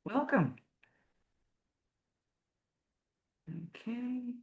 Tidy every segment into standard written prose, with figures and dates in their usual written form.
Welcome. Okay,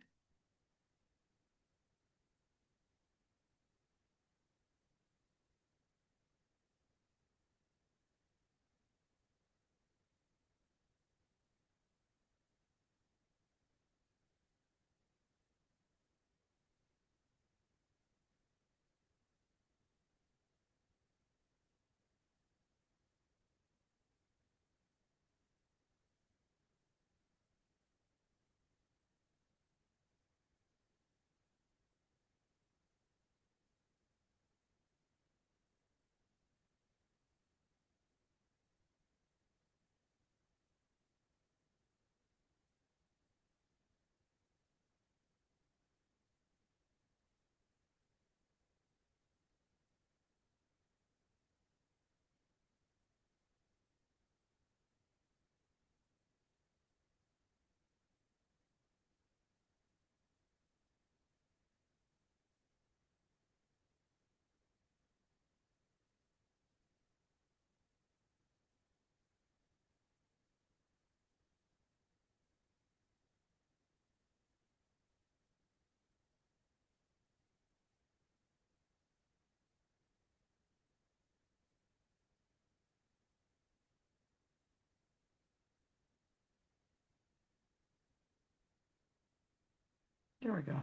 there we go.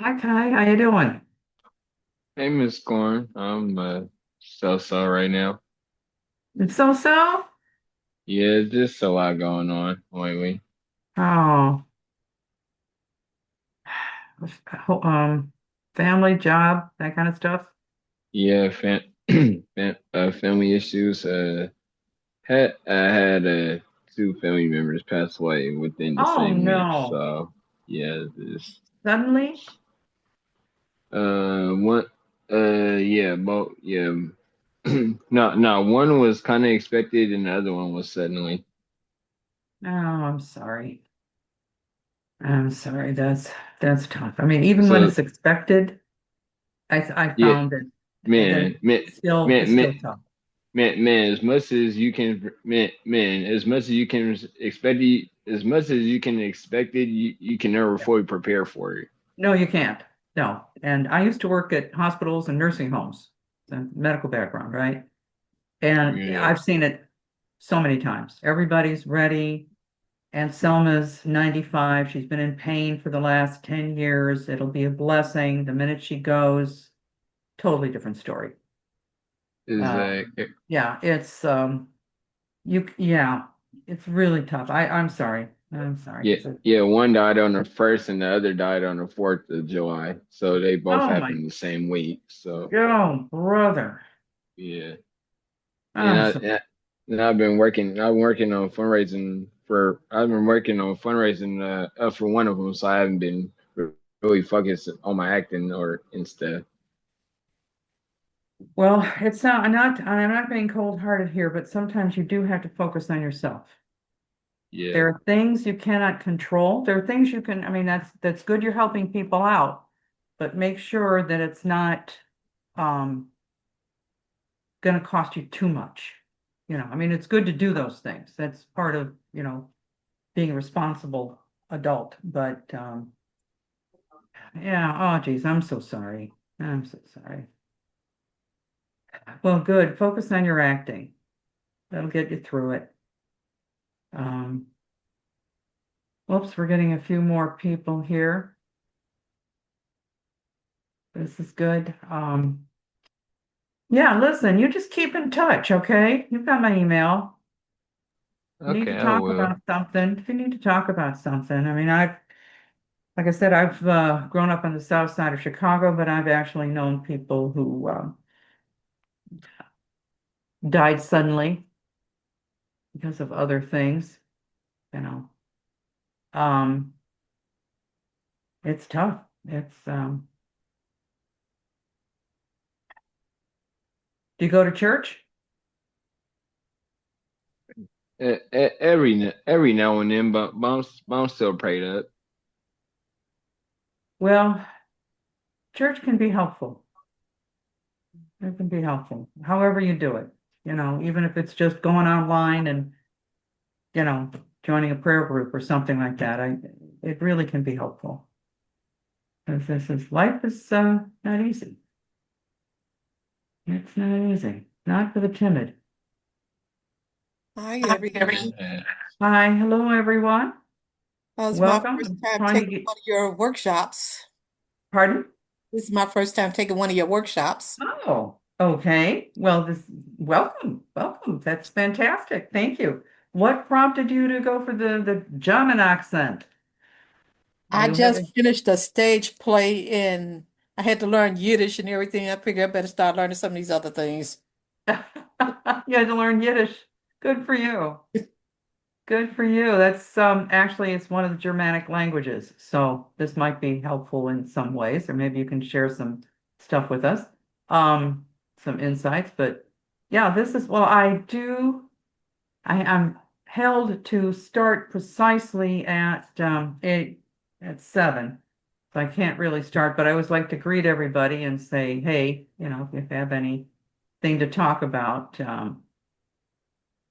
Hi, Kai. How you doing? Hey, Miss Corn. I'm so right now. It's so-so? Yeah, just a lot going on lately. Oh, family, job, that kind of stuff. Yeah, family issues. I had two family members pass away within the Oh, same week. no. So yeah, this Suddenly? one yeah, both yeah. No, one was kind of expected and the other one was suddenly. Oh, I'm sorry. I'm sorry. That's tough. I mean, even when So it's expected, I yeah, found that man, man, it's man, man. still tough. Man, as much as you can, as much as you can expect it, as much as you can expect it, you can never fully prepare for it. No, you can't. No. And I used to work at hospitals and nursing homes, the medical background, right? And Yeah, I've seen it so many times. Everybody's ready. And Selma's 95. She's been in pain for the last 10 years. It'll be a blessing. The minute she goes, totally different story. is Yeah, yeah, it's really tough. I'm sorry. I'm sorry. yeah, yeah. One died on the first, and the other died on the 4th of July. So they both Oh my, happened the same week. So oh brother. yeah, and I'm I so and I've been working. I've been working on fundraising for. I've been working on fundraising for one of them. So I haven't been really focused on my acting or instead. well, it's not I'm not being cold-hearted here, but sometimes you do have to focus on yourself. Yeah. There are things you cannot control. There are things you can, I mean, that's good you're helping people out, but make sure that it's not um going to cost you too much. I mean, it's good to do those things. That's part of, being a responsible adult. But yeah, oh geez, I'm so sorry. I'm so sorry. Well, good. Focus on your acting. That'll get you through it. Um, Whoops, we're getting a few more people here. This is good. Yeah, listen, you just keep in touch, okay? You've got my email. You need to Okay, I talk will. about something. If you need to talk about something, I mean, like I said, I've grown up on the south side of Chicago, but I've actually known people who died suddenly because of other things, you know. Um, it's tough. Do you go to church? Every now and then, but I'm still prayed up. Well, church can be helpful. It can be helpful, however you do it. Even if it's just going online and, you know, joining a prayer group or something like that. It really can be helpful. Because life is not easy. It's not easy. Not for the timid. Hi, Hi, everyone. Hi, hello everyone. It's my Welcome. first I'm time trying to taking get, one of your workshops. pardon? This is my first time taking one of your workshops. Oh, okay. Well, welcome. That's fantastic. Thank you. What prompted you to go for the German accent? I You had just finished a stage play and I had to learn Yiddish and everything. I figured I better start learning some of these other things. you had to learn Yiddish. Good for you. Good for you. That's actually it's one of the Germanic languages, so this might be helpful in some ways, or maybe you can share some stuff with us, some insights. But yeah, this is well, I'm held to start precisely at 7. So I can't really start, but I always like to greet everybody and say, hey, if you have anything to talk about.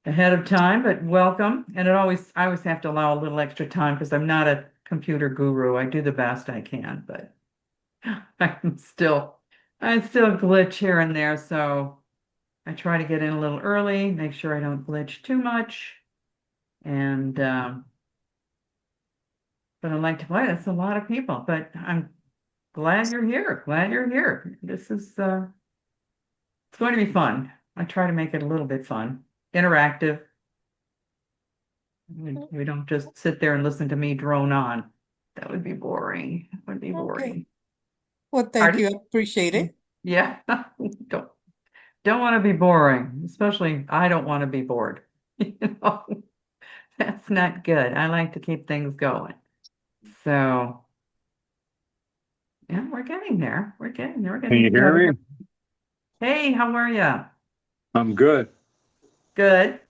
Ahead of time, but welcome. And I always have to allow a little extra time because I'm not a computer guru. I do the best I can, but I'm still, I still glitch here and there. So I try to get in a little early, make sure I don't glitch too much. And, but I like to play. That's a lot of people, but glad you're here. Glad you're here. This is it's going to be fun. I try to make it a little bit fun, interactive. We don't just sit there and listen to me drone on. That would be boring. That would be Okay. boring. Well, thank Pardon? you. I appreciate it. Yeah. Don't don't want to be boring, especially I don't want to be bored. You know, that's not good. I like to keep things going. So, yeah, we're getting there. We're getting there. We're Can you getting hear me? Hey, how are you? I'm good. Good.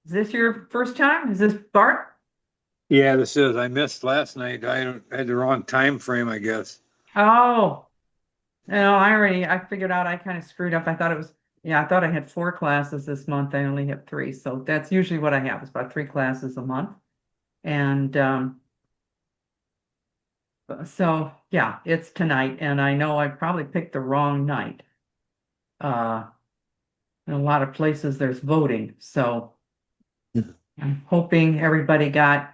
Is this your first time? Is this Bart? Yeah, this is. I missed last night. I had the wrong time frame, I guess. Oh, no, I figured out I kind of screwed up. I thought it was, yeah, I thought I had 4 classes this month. I only have 3. So that's usually what I have is about 3 classes a month. And so yeah, it's tonight. And I know I probably picked the wrong night. Uh, in a lot of places there's voting. So I'm hoping everybody got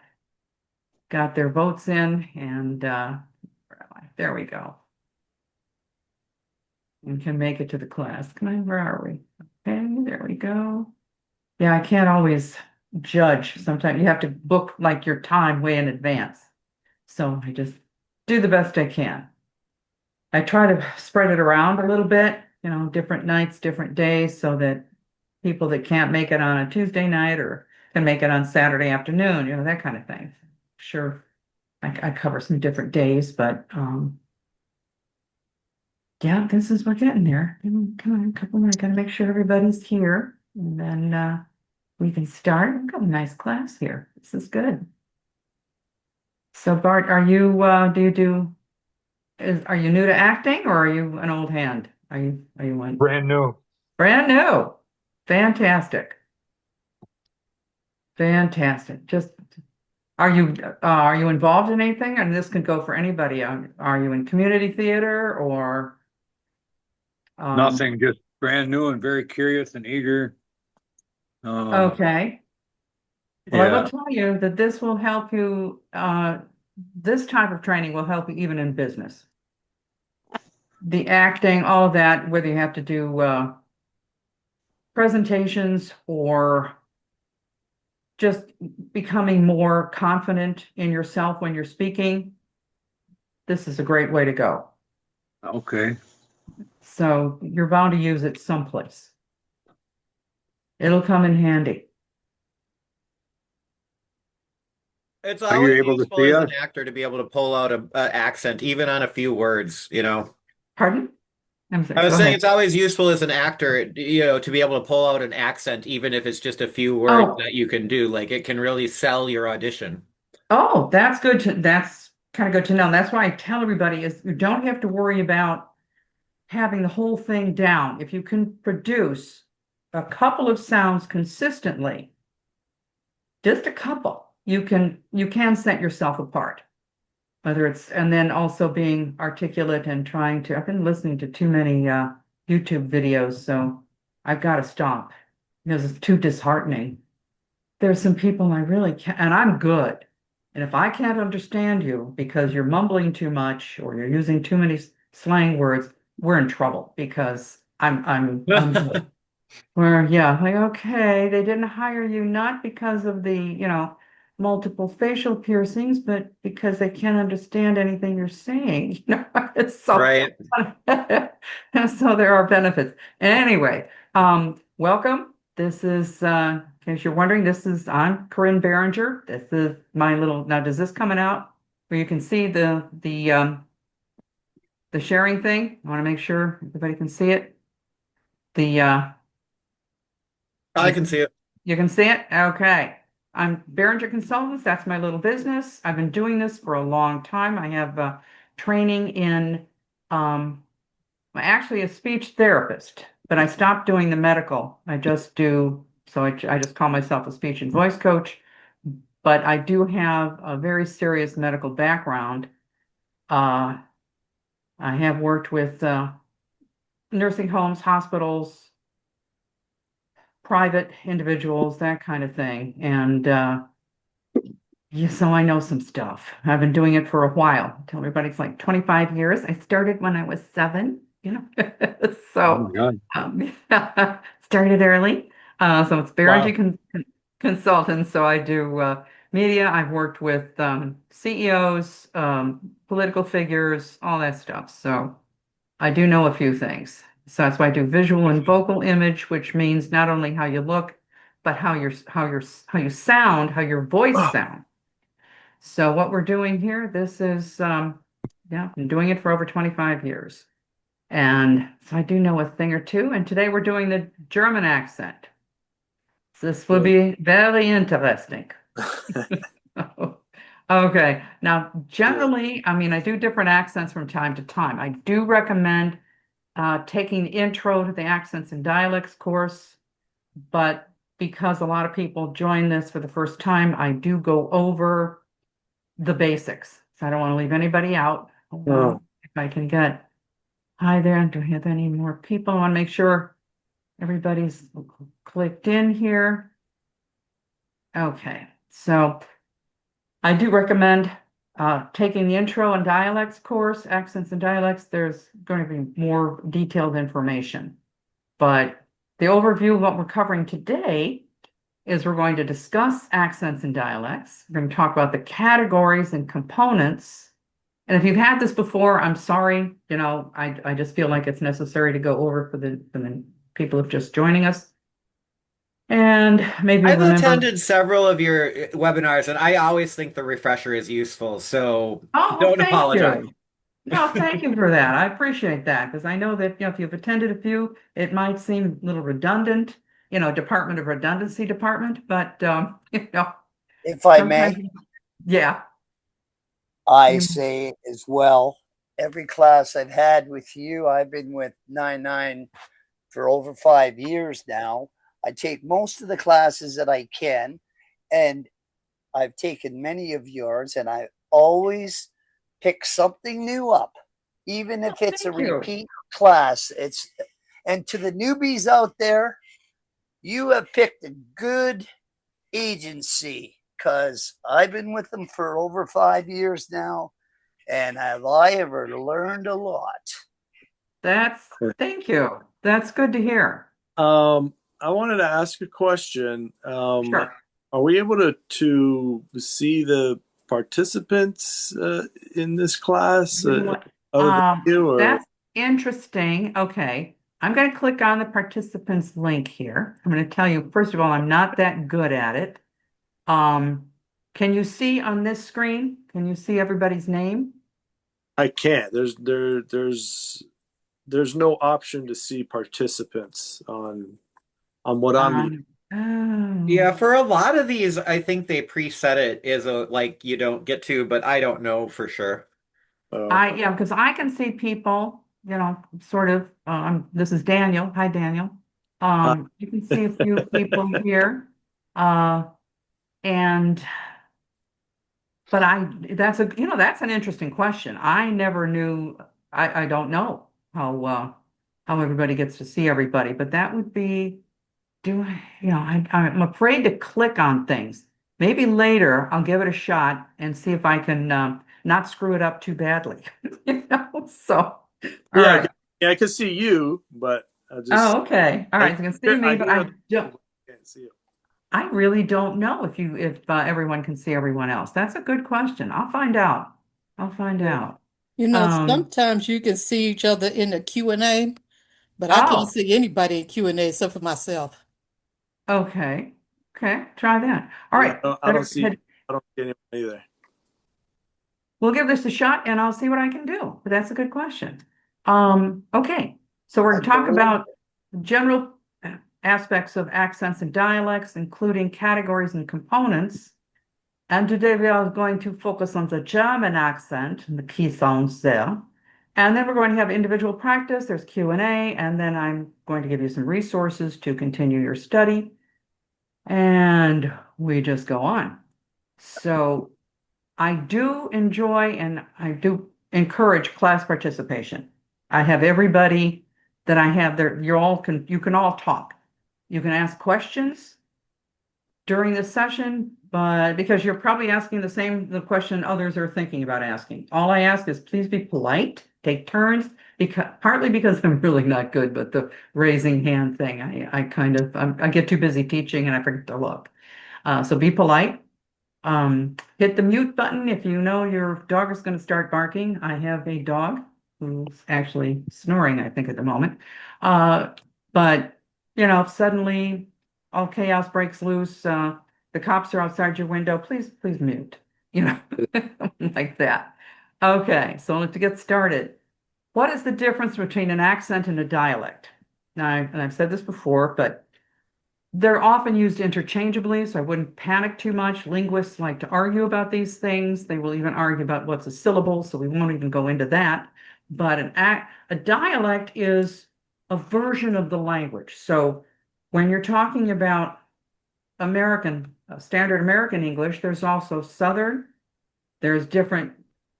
their votes in and where am I? There we go. And can make it to the class. Where are we? Okay, there we go. Yeah, I can't always judge. Sometimes you have to book like your time way in advance. So I just do the best I can. I try to spread it around a little bit, different nights, different days, so that people that can't make it on a Tuesday night or can make it on Saturday afternoon, that kind of thing. Sure, I cover some different days, but yeah, we're getting there. Come on, couple more. I gotta make sure everybody's here, and then we can start. We've got a nice class here. This is good. So Bart, are you are you new to acting or are you an old hand? Are you one Brand new. brand new? Fantastic. Fantastic. Just are you involved in anything? And this can go for anybody. Are you in community theater or Nothing, just brand new and very curious and eager. okay. Well, I will Yeah. tell you that this will help you, this type of training will help you even in business. The acting, all of that, whether you have to do presentations or just becoming more confident in yourself when you're speaking, this is a great way to go. Okay. So you're bound to use it someplace. It'll come in handy. It's Are you always able to useful see as us? an actor to be able to pull out a accent, even on a few words, you know. Pardon? I'm sorry, I was go saying ahead. it's always useful as an actor, to be able to pull out an accent, even if it's just a few words Oh, that you can do. Like it can really sell your audition. oh, that's kind of good to know. And that's why I tell everybody is you don't have to worry about having the whole thing down. If you can produce a couple of sounds consistently, just a couple, you can set yourself apart. Whether it's and then also being articulate and trying to. I've been listening to too many YouTube videos, so I've got to stop because it's too disheartening. There's some people I really can't, and I'm good. And if I can't understand you because you're mumbling too much or you're using too many slang words, we're in trouble because I'm good. Where, yeah, like, okay, they didn't hire you not because of the, multiple facial piercings, but because they can't understand anything you're saying. It's so Right. so there are benefits. Anyway, welcome. This is, in case you're wondering, I'm Corinne Barringer. This is my little, now does this coming out where you can see the sharing thing? I want to make sure everybody can see it. The, I can see it. You can see it? Okay. I'm Barringer Consultants. That's my little business. I've been doing this for a long time. I have training in, I'm actually a speech therapist, but I stopped doing the medical. I just do, so I just call myself a speech and voice coach, but I do have a very serious medical background. I have worked with nursing homes, hospitals, private individuals, that kind of thing. And Yeah, so I know some stuff. I've been doing it for a while. I tell everybody it's like 25 years. I started when I was 7, you know. Oh So my God. started early. So it's Wow. Barringer Consultants. So I do media. I've worked with CEOs, political figures, all that stuff. So I do know a few things. So that's why I do visual and vocal image, which means not only how you look, but how you sound, how your voice sounds. So what we're doing here, this is, yeah, I've been doing it for over 25 years. And so I do know a thing or two. And today we're doing the German accent. So this will Good. be very interesting. Okay. Now, Good. generally, I mean, I do different accents from time to time. I do recommend taking the intro to the accents and dialects course, but because a lot of people join this for the first time, I do go over the basics. So I don't want to leave anybody out. Hold on, Oh, if I can get, hi there, do I have any more people? I want to make sure everybody's clicked in here. Okay, so I do recommend taking the intro and dialects course, accents and dialects. There's going to be more detailed information. But the overview of what we're covering today is we're going to discuss accents and dialects. We're going to talk about the categories and components. And if you've had this before, I'm sorry, you know, I just feel like it's necessary to go over for the people who are just joining us. And maybe I've remember, attended several of your webinars, and I always think the refresher is useful, so oh, well, don't thank apologize. you. No, thank you for that. I appreciate that because I know that, you know, if you've attended a few, it might seem a little redundant, you know, Department of Redundancy Department, but you know, If I sometimes, may, yeah. I You, say as well, every class I've had with you, I've been with 99 for over 5 years now. I take most of the classes that I can, and I've taken many of yours, and I always pick something new up, even oh, if it's a thank you. repeat class. And to the newbies out there, you have picked a good agency because I've been with them for over 5 years now, and have I ever learned a lot? Thank you. That's good to hear. I wanted to ask a question. Sure. Are we able to see the participants in this class You know what? other than you, or That's interesting. Okay. I'm going to click on the participants link here. I'm going to tell you, first of all, I'm not that good at it. Um, can you see on this screen? Can you see everybody's name? I can't. There's no option to see participants on what I'm using. Oh. Yeah, for a lot of these, I think they preset it as a like you don't get to, but I don't know for sure. Yeah, because I can see people, you know, sort of, this is Daniel. Hi, Daniel. Uh, You can see a few people here. Uh, and, but you know, that's an interesting question. I never knew, I don't know how everybody gets to see everybody, but that would be, you know, I'm afraid to click on things. Maybe later I'll give it a shot and see if I can, not screw it up too badly. You know, so, all yeah, right. I can see you, but Oh, okay. All right. I So you can see me, I but hear other people, but I can't see them. I really don't know if everyone can see everyone else. That's a good question. I'll find out. I'll find Yeah. out. You know, Um, sometimes you can see each other in the Q&A, but I can't oh, see anybody in Q&A except for myself. okay. Okay. Try that. All Yeah, right. I don't see anyone either. We'll give this a shot and I'll see what I can do. But that's a good question. Okay. So we're I going to talk believe about general aspects of accents and dialects, including categories and components. And today we are going to focus on the German accent and the key sounds there. And then we're going to have individual practice, there's Q&A, and then I'm going to give you some resources to continue your study. And we just go on. So I do enjoy and I do encourage class participation. I have everybody that I have there, you can all talk. You can ask questions during the session, but because you're probably asking the question others are thinking about asking. All I ask is please be polite, take turns, because partly because I'm really not good, but the raising hand thing, I get too busy teaching and I forget to look. So be polite. Hit the mute button if you know your dog is going to start barking. I have a dog who's actually snoring, I think, at the moment. But if suddenly all chaos breaks loose, the cops are outside your window, please mute, like that. Okay, so to get started, what is the difference between an accent and a dialect? Now, and I've said this before, but they're often used interchangeably, so I wouldn't panic too much. Linguists like to argue about these things. They will even argue about what's a syllable, so we won't even go into that. But a dialect is a version of the language. So when you're talking about standard American English, there's also Southern. There's different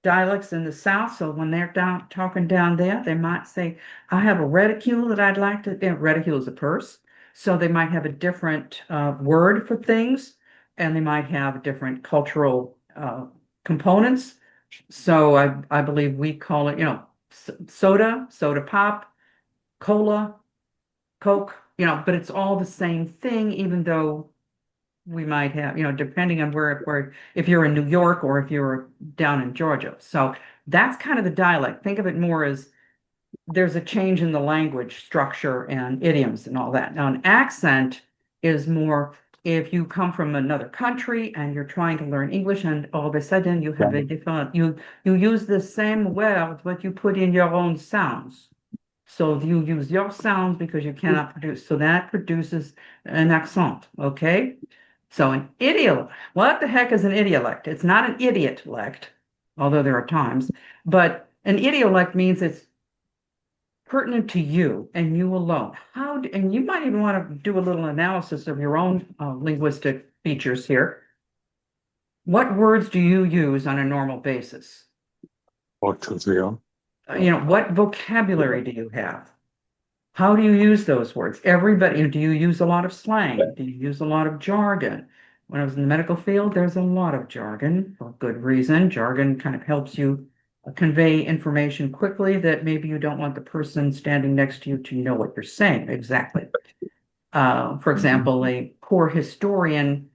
dialects in the South. So when they're talking down there, they might say, I have a reticule that I'd like to, reticule is a purse. So they might have a different word for things, and they might have different cultural components. So I believe we call it, soda pop, cola, Coke, but it's all the same thing, even though we might have, depending on where, if you're in New York or if you're down in Georgia. So that's kind of the dialect. Think of it more as there's a change in the language structure and idioms and all that. Now, an accent is more if you come from another country and you're trying to learn English, and all of a sudden you have a different, you use the same word, but you put in your own sounds. So you use your sounds because you cannot produce. So that produces an accent, okay? So an idiolect, what the heck is an idiolect? It's not an idiot-lect, although there are times, but an idiolect means it's pertinent to you and you alone. And you might even want to do a little analysis of your own linguistic features here. What words do you use on a normal basis? What to feel? What vocabulary do you have? How do you use those words? Everybody, do you use a lot of slang? Do you use a lot of jargon? When I was in the medical field, there's a lot of jargon for good reason. Jargon kind of helps you convey information quickly that maybe you don't want the person standing next to you to know what you're saying exactly. For example, a poor historian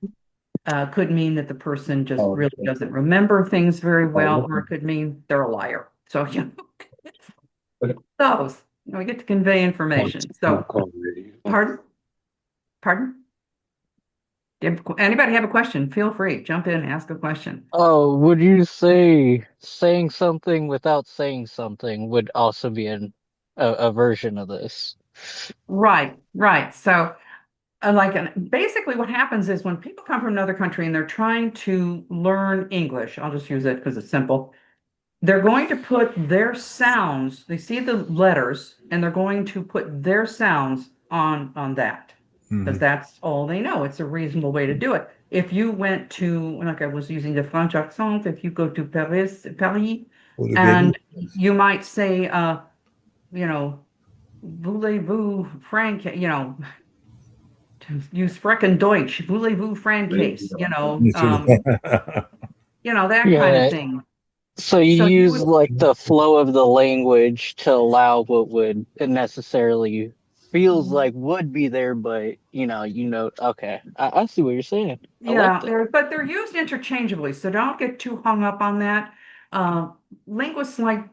could mean that the person just really doesn't remember things very well, or it could mean they're a liar. So, those. We get to convey information. So, pardon? Anybody have a question? Feel free. Jump in, ask a question. Oh, would you say saying something without saying something would also be a version of this? Right. So, basically what happens is when people come from another country and they're trying to learn English, I'll just use it because it's simple. They're going to put their sounds, they see the letters, and they're going to put their sounds on that. Because that's all they know. It's a reasonable way to do it. If you went to, like I was using the French accent, if you go to Paris, and you might say, voulez-vous Frank, use Frecken Deutsch, voulez-vous Francais, that kind of thing. So you use like the flow of the language to allow what would necessarily feels like would be there, but okay. I see what you're saying. But they're used interchangeably, so don't get too hung up on that. Linguists like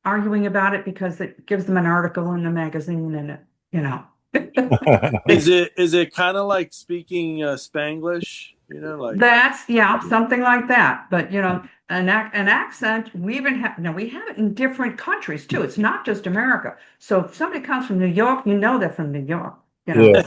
arguing about it because it gives them an article in the magazine, and Is it kind of like speaking Spanglish? That's something like that. But an accent, we have it in different countries too. It's not just America. So if somebody comes from New York, they're from New York. And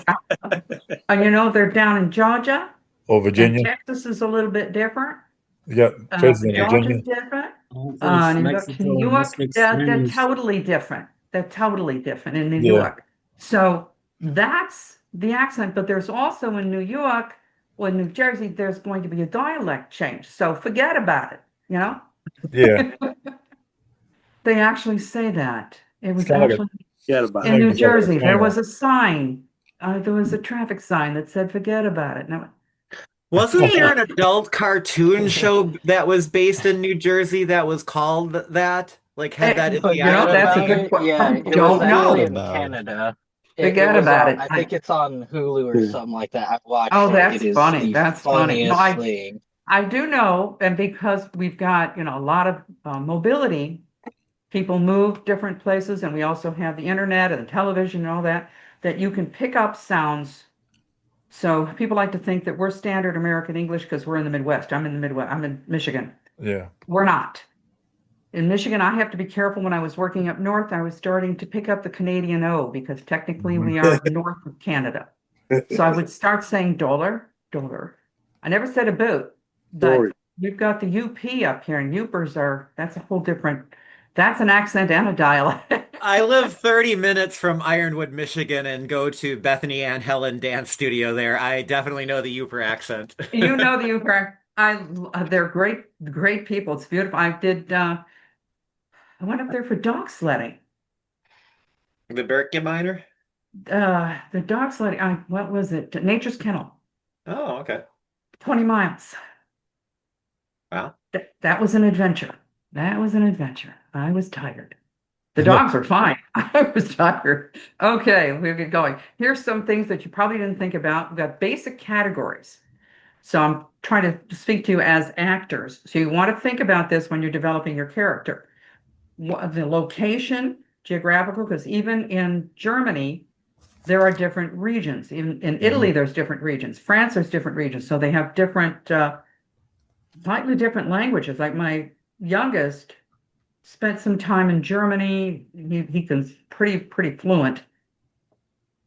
they're down in Georgia. Or Virginia. And Texas is a little bit different. Yeah, Georgia's different. New York, they're totally different. They're totally different in New York. So that's the accent. But there's also in New York or New Jersey, there's going to be a dialect change. So forget about it, Yeah. They actually say that. It was actually in New Jersey. There was a sign. There was a traffic sign that said, forget about it. Now, Wasn't there an adult cartoon show that was based in New Jersey that was called that? Like had that Forget idiotic that's a about name? good it. question. Yeah, I it was don't actually know. in Canada. It Forget was about on, it. I think it's on Hulu or something like that. I've watched Oh, it. It that's is funny. the That's funny. No, funniest thing. I do know, and because we've got, a lot of mobility, people move different places, and we also have the internet and the television and all that, that you can pick up sounds. So people like to think that we're standard American English because we're in the Midwest. I'm in the Midwest. I'm in Michigan. Yeah. We're not. In Michigan, I have to be careful. When I was working up north, I was starting to pick up the Canadian O because technically we are north of Canada. So I would start saying dollar, dollar. I never said a boot, but Dory. we've got the UP up here, and that's a whole different, that's an accent and a dialect. I live 30 minutes from Ironwood, Michigan, and go to Bethany Ann Helen dance studio there. I definitely know the Yooper accent. You know the UP, they're great people. It's beautiful. I went up there for dog sledding. The Birkeminer? The dog sledding, what was it? Nature's Kennel, Oh, okay. 20 miles. Wow. That was an adventure. That was an adventure. I was tired. The dogs were fine. I was tired. Okay, we'll get going. Here's some things that you probably didn't think about. We've got basic categories. So I'm trying to speak to you as actors. So you want to think about this when you're developing your character. The location, geographical, because even in Germany, there are different regions. Even in Italy, there's different regions. France, there's different regions. So they have different, slightly different languages. Like my youngest spent some time in Germany. He can pretty fluent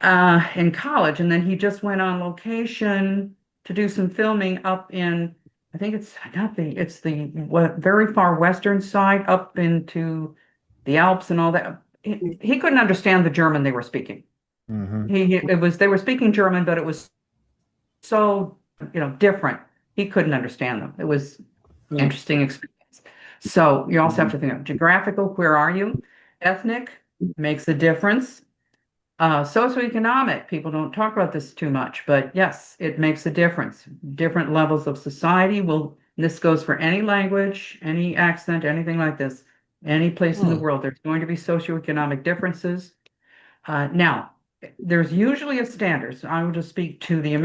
in college, and then he just went on location to do some filming up in, I think it's the very far western side, up into the Alps and all that. He couldn't understand the German they were speaking. They were speaking German, but it was so different. He couldn't understand them. It was interesting experience. So you also have to think of geographical, where are you? Ethnic makes a difference. Socioeconomic, people don't talk about this too much, but yes, it makes a difference. Different levels of society this goes for any language, any accent, anything like this, any place in the world, there's going to be socioeconomic differences. Now, there's usually a standard. So I will just speak to the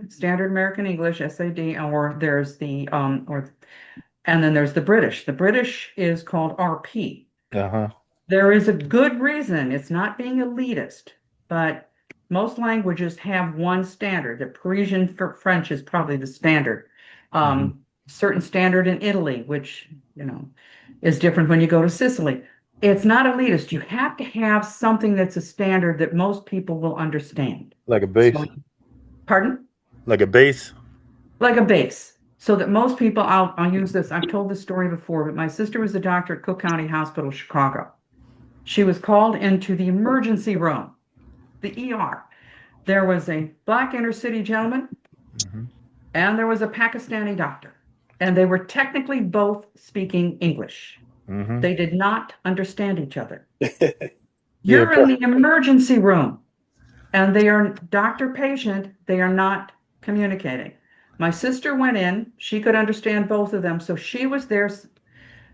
Standard American English, SAD, or there's and then there's the British. The British is called RP. There is a good reason. It's not being elitist, but most languages have one standard. The Parisian French is probably the standard. Certain standard in Italy, which, is different when you go to Sicily. It's not elitist. You have to have something that's a standard that most people will understand. Like a base. Pardon? Like a base. Like a base. So that most people, I'll use this. I've told this story before, but my sister was a doctor at Cook County Hospital, Chicago. She was called into the emergency room, the ER. There was a black inner city gentleman, and there was a Pakistani doctor. And they were technically both speaking English. They did not understand each other. You're in the emergency room, and they are doctor-patient. They are not communicating. My sister went in. She could understand both of them, so she was there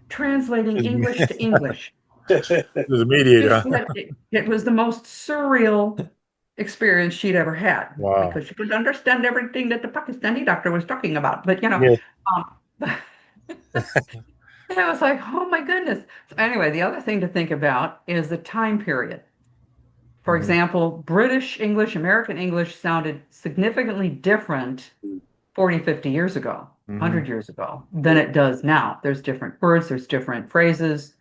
translating English to English. There's a mediator. It was the most surreal experience she'd ever had. Wow. Because she could understand everything that the Pakistani doctor was talking about. But it was like, oh my goodness. So anyway, the other thing to think about is the time period. For example, British English, American English sounded significantly different 40, 50 years ago, 100 years ago, than it does now. There's different words, there's different phrases,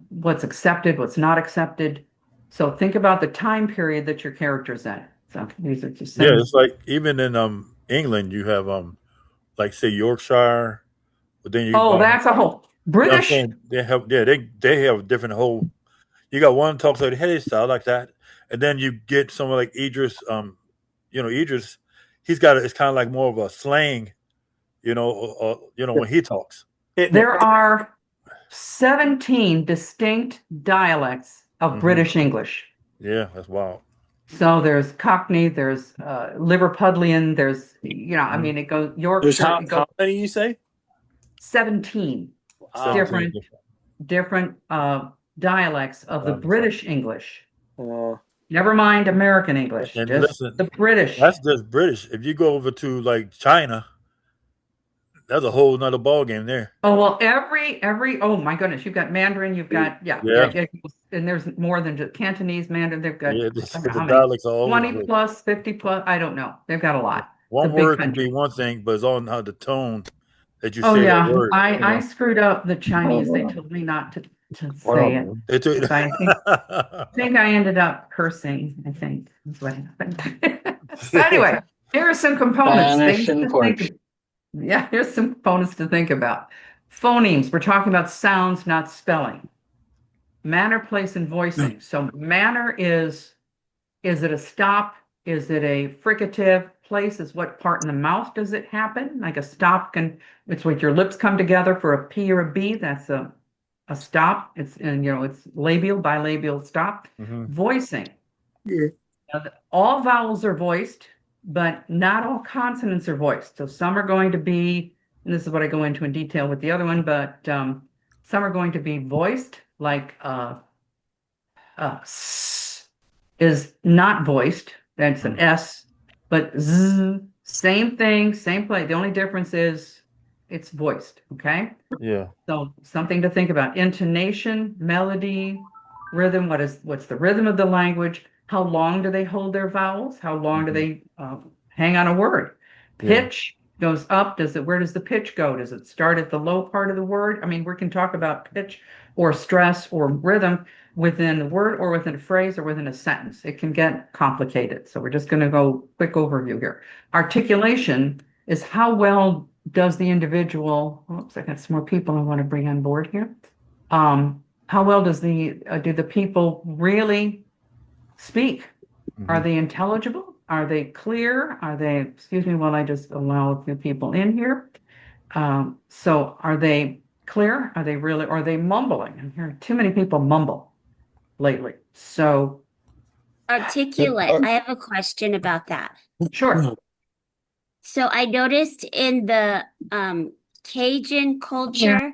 what's accepted, what's not accepted. So think about the time period that your character's in. So these are just things. Yeah, it's like even in England you have like say Yorkshire, but then that's a whole British. They have they have different whole. You got one talks like hey style like that, and then you get someone like Idris. Idris, it's kind of like more of a slang, when he talks. There are 17 distinct dialects of British English. Yeah, that's wild. So there's Cockney, there's Liverpudlian, there's, I mean, it goes There's Yorkshire, it goes how many you say? 17 Wow. different dialects of the British English. Uh, Never mind American English, And just listen, the British. that's just British. If you go over to like China, that's a whole nother ball game there. Oh, well, every oh my goodness, you've got Mandarin, you've got yeah, and there's more than just Cantonese, Mandarin. They've got Yeah, I don't know the how many, dialects are all over the 20 place. plus, 50 plus. I don't know. They've got a lot. It's a One big word can country. be one thing, but it's on how the tone that you Oh say that yeah, word. I screwed up the Chinese. They told me not to say it. It's a- 'Cause I think I ended up cursing. I think that's what happened. So anyway, here are some components. Spanish Things and to Portuguese. think. Yeah, here's some components to think about. Phonemes. We're talking about sounds, not spelling. Manner, place, and voicing. So manner is it a stop? Is it a fricative? Place is what part in the mouth does it happen? Like a stop it's when your lips come together for a P or a B. That's a stop. It's it's labial, bilabial stop. Voicing. Yeah. All vowels are voiced, but not all consonants are voiced. So some are going to be, and this is what I go into in detail with the other one, but some are going to be voiced, like s is not voiced. That's an S, but z, same thing, same play. The only difference is it's voiced. Okay. yeah. So something to think about. Intonation, melody, rhythm. What's the rhythm of the language? How long do they hold their vowels? How long do they hang on a word? Pitch goes up. Where does the pitch go? Does it start at the low part of the word? I mean, we can talk about pitch or stress or rhythm within a word or within a phrase or within a sentence. It can get complicated. So we're just going to go quick overview here. Articulation is how well does the individual, oops, I got some more people I want to bring on board here. How well do the people really speak? Are they intelligible? Are they clear? Are they, excuse me while I just allow a few people in here. So are they clear? Are they really, or are they mumbling? I'm hearing too many people mumble lately. So Articulate. I have a question about that. sure. So I noticed in the Cajun culture,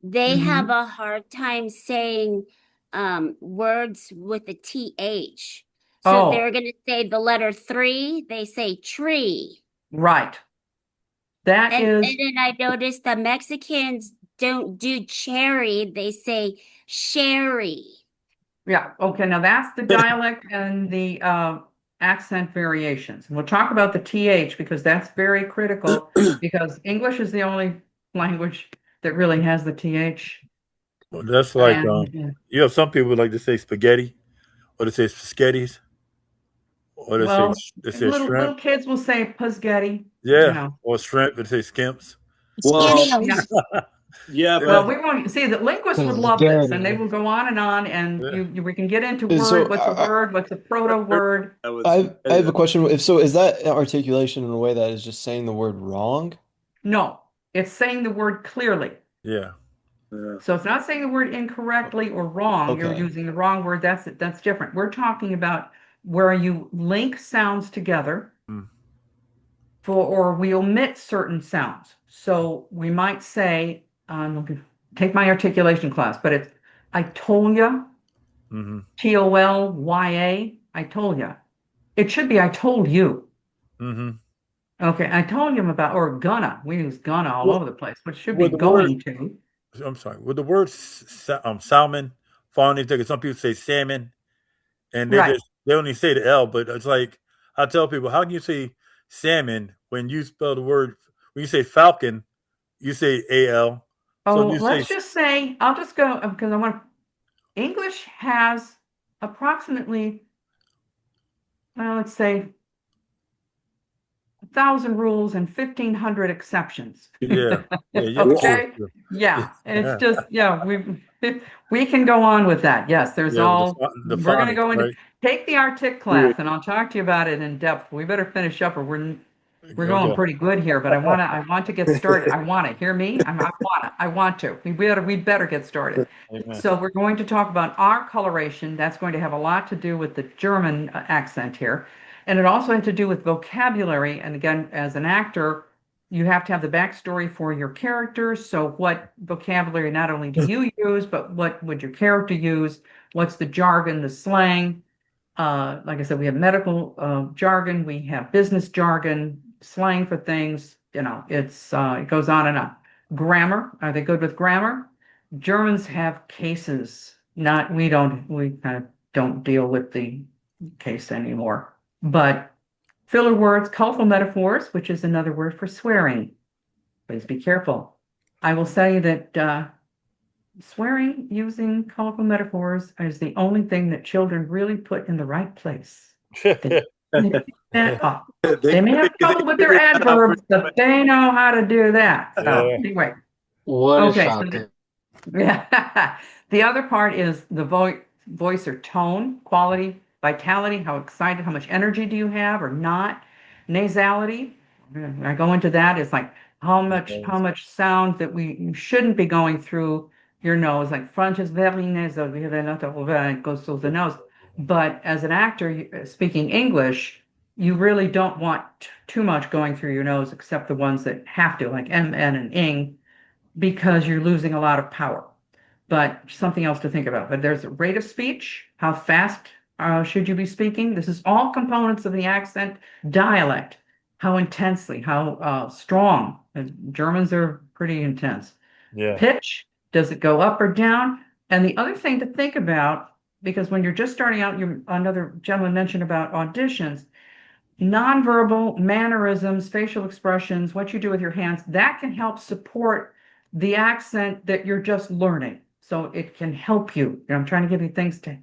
they have a hard time saying words with a TH. So they're going to say the letter 3, they say tree. Right. And then I noticed the Mexicans don't do cherry, they say sherry. Yeah. Okay. Now that's the dialect and the accent variations. And we'll talk about the TH because that's very critical because English is the only language that really has the TH. Well, that's like And, you have some people like to say spaghetti, or they say spaghettis, or they well, say little shrimp. kids will say Pusgetti. Yeah, or shrimp, they say skimps. Well, Yeah. yeah, Well, but we won't see that linguists would love this, and they will go on, and we can get into So, what's a word, what's a proto word. I have a question. Is that articulation in a way that is just saying the word wrong? No, it's saying the word clearly. Yeah. So it's not saying the word incorrectly or wrong. You're Okay. using the wrong word. That's different. We're talking about where you link sounds together or we omit certain sounds. So we might say, take my articulation class, but it's I told ya, TOLYA, I told ya. It should be I told you. Okay, I told him about, or gonna. We use gonna all over the place, which should be going to. I'm sorry. With the word salmon, fawning, some people say salmon, and they only say the L. But it's like I tell people, how can you say salmon when you spell the word when you say falcon, you say AL. Oh, let's just say I'll just go because I want. English has approximately, well, let's say 1,000 rules and 1,500 exceptions. Yeah. Okay. Yeah. And it's just, we can go on with that. Yes, there's we're going to go into, take the Artic class and I'll talk to you about it in depth. We better finish up or We're going Okay. pretty good here, but I want to get started. I want to hear me. I want to. We better get started. Amen. So we're going to talk about our coloration. That's going to have a lot to do with the German accent here. And it also has to do with vocabulary. And again, as an actor, you have to have the backstory for your character. So what vocabulary not only do you use, but what would your character use? What's the jargon, the slang? Like I said, we have medical jargon, we have business jargon, slang for things. It goes on and on. Grammar, are they good with grammar? Germans have cases. Not we don't. We kind of don't deal with the case anymore. But filler words, colorful metaphors, which is another word for swearing. Please be careful. I will say that swearing using colorful metaphors is the only thing that children really put in the right place. They may have trouble with their adverbs, but they know how to do that. So Yeah. anyway, What a okay. shocker. Yeah. The other part is the voice or tone, quality, vitality, how excited, how much energy do you have or not? Nasality. I go into that. It's like how much sound that you shouldn't be going through your nose, like front is very nasal, it goes through the nose. But as an actor speaking English, you really don't want too much going through your nose, except the ones that have to, like M, N, and ing, because you're losing a lot of power. But something else to think about. But there's a rate of speech. How fast should you be speaking? This is all components of the accent. Dialect. How intensely, how strong. And Germans are pretty intense. Yeah. Pitch. Does it go up or down? And the other thing to think about, because when you're just starting out, another gentleman mentioned about auditions, nonverbal mannerisms, facial expressions, what you do with your hands, that can help support the accent that you're just learning. So it can help you. I'm trying to give you things to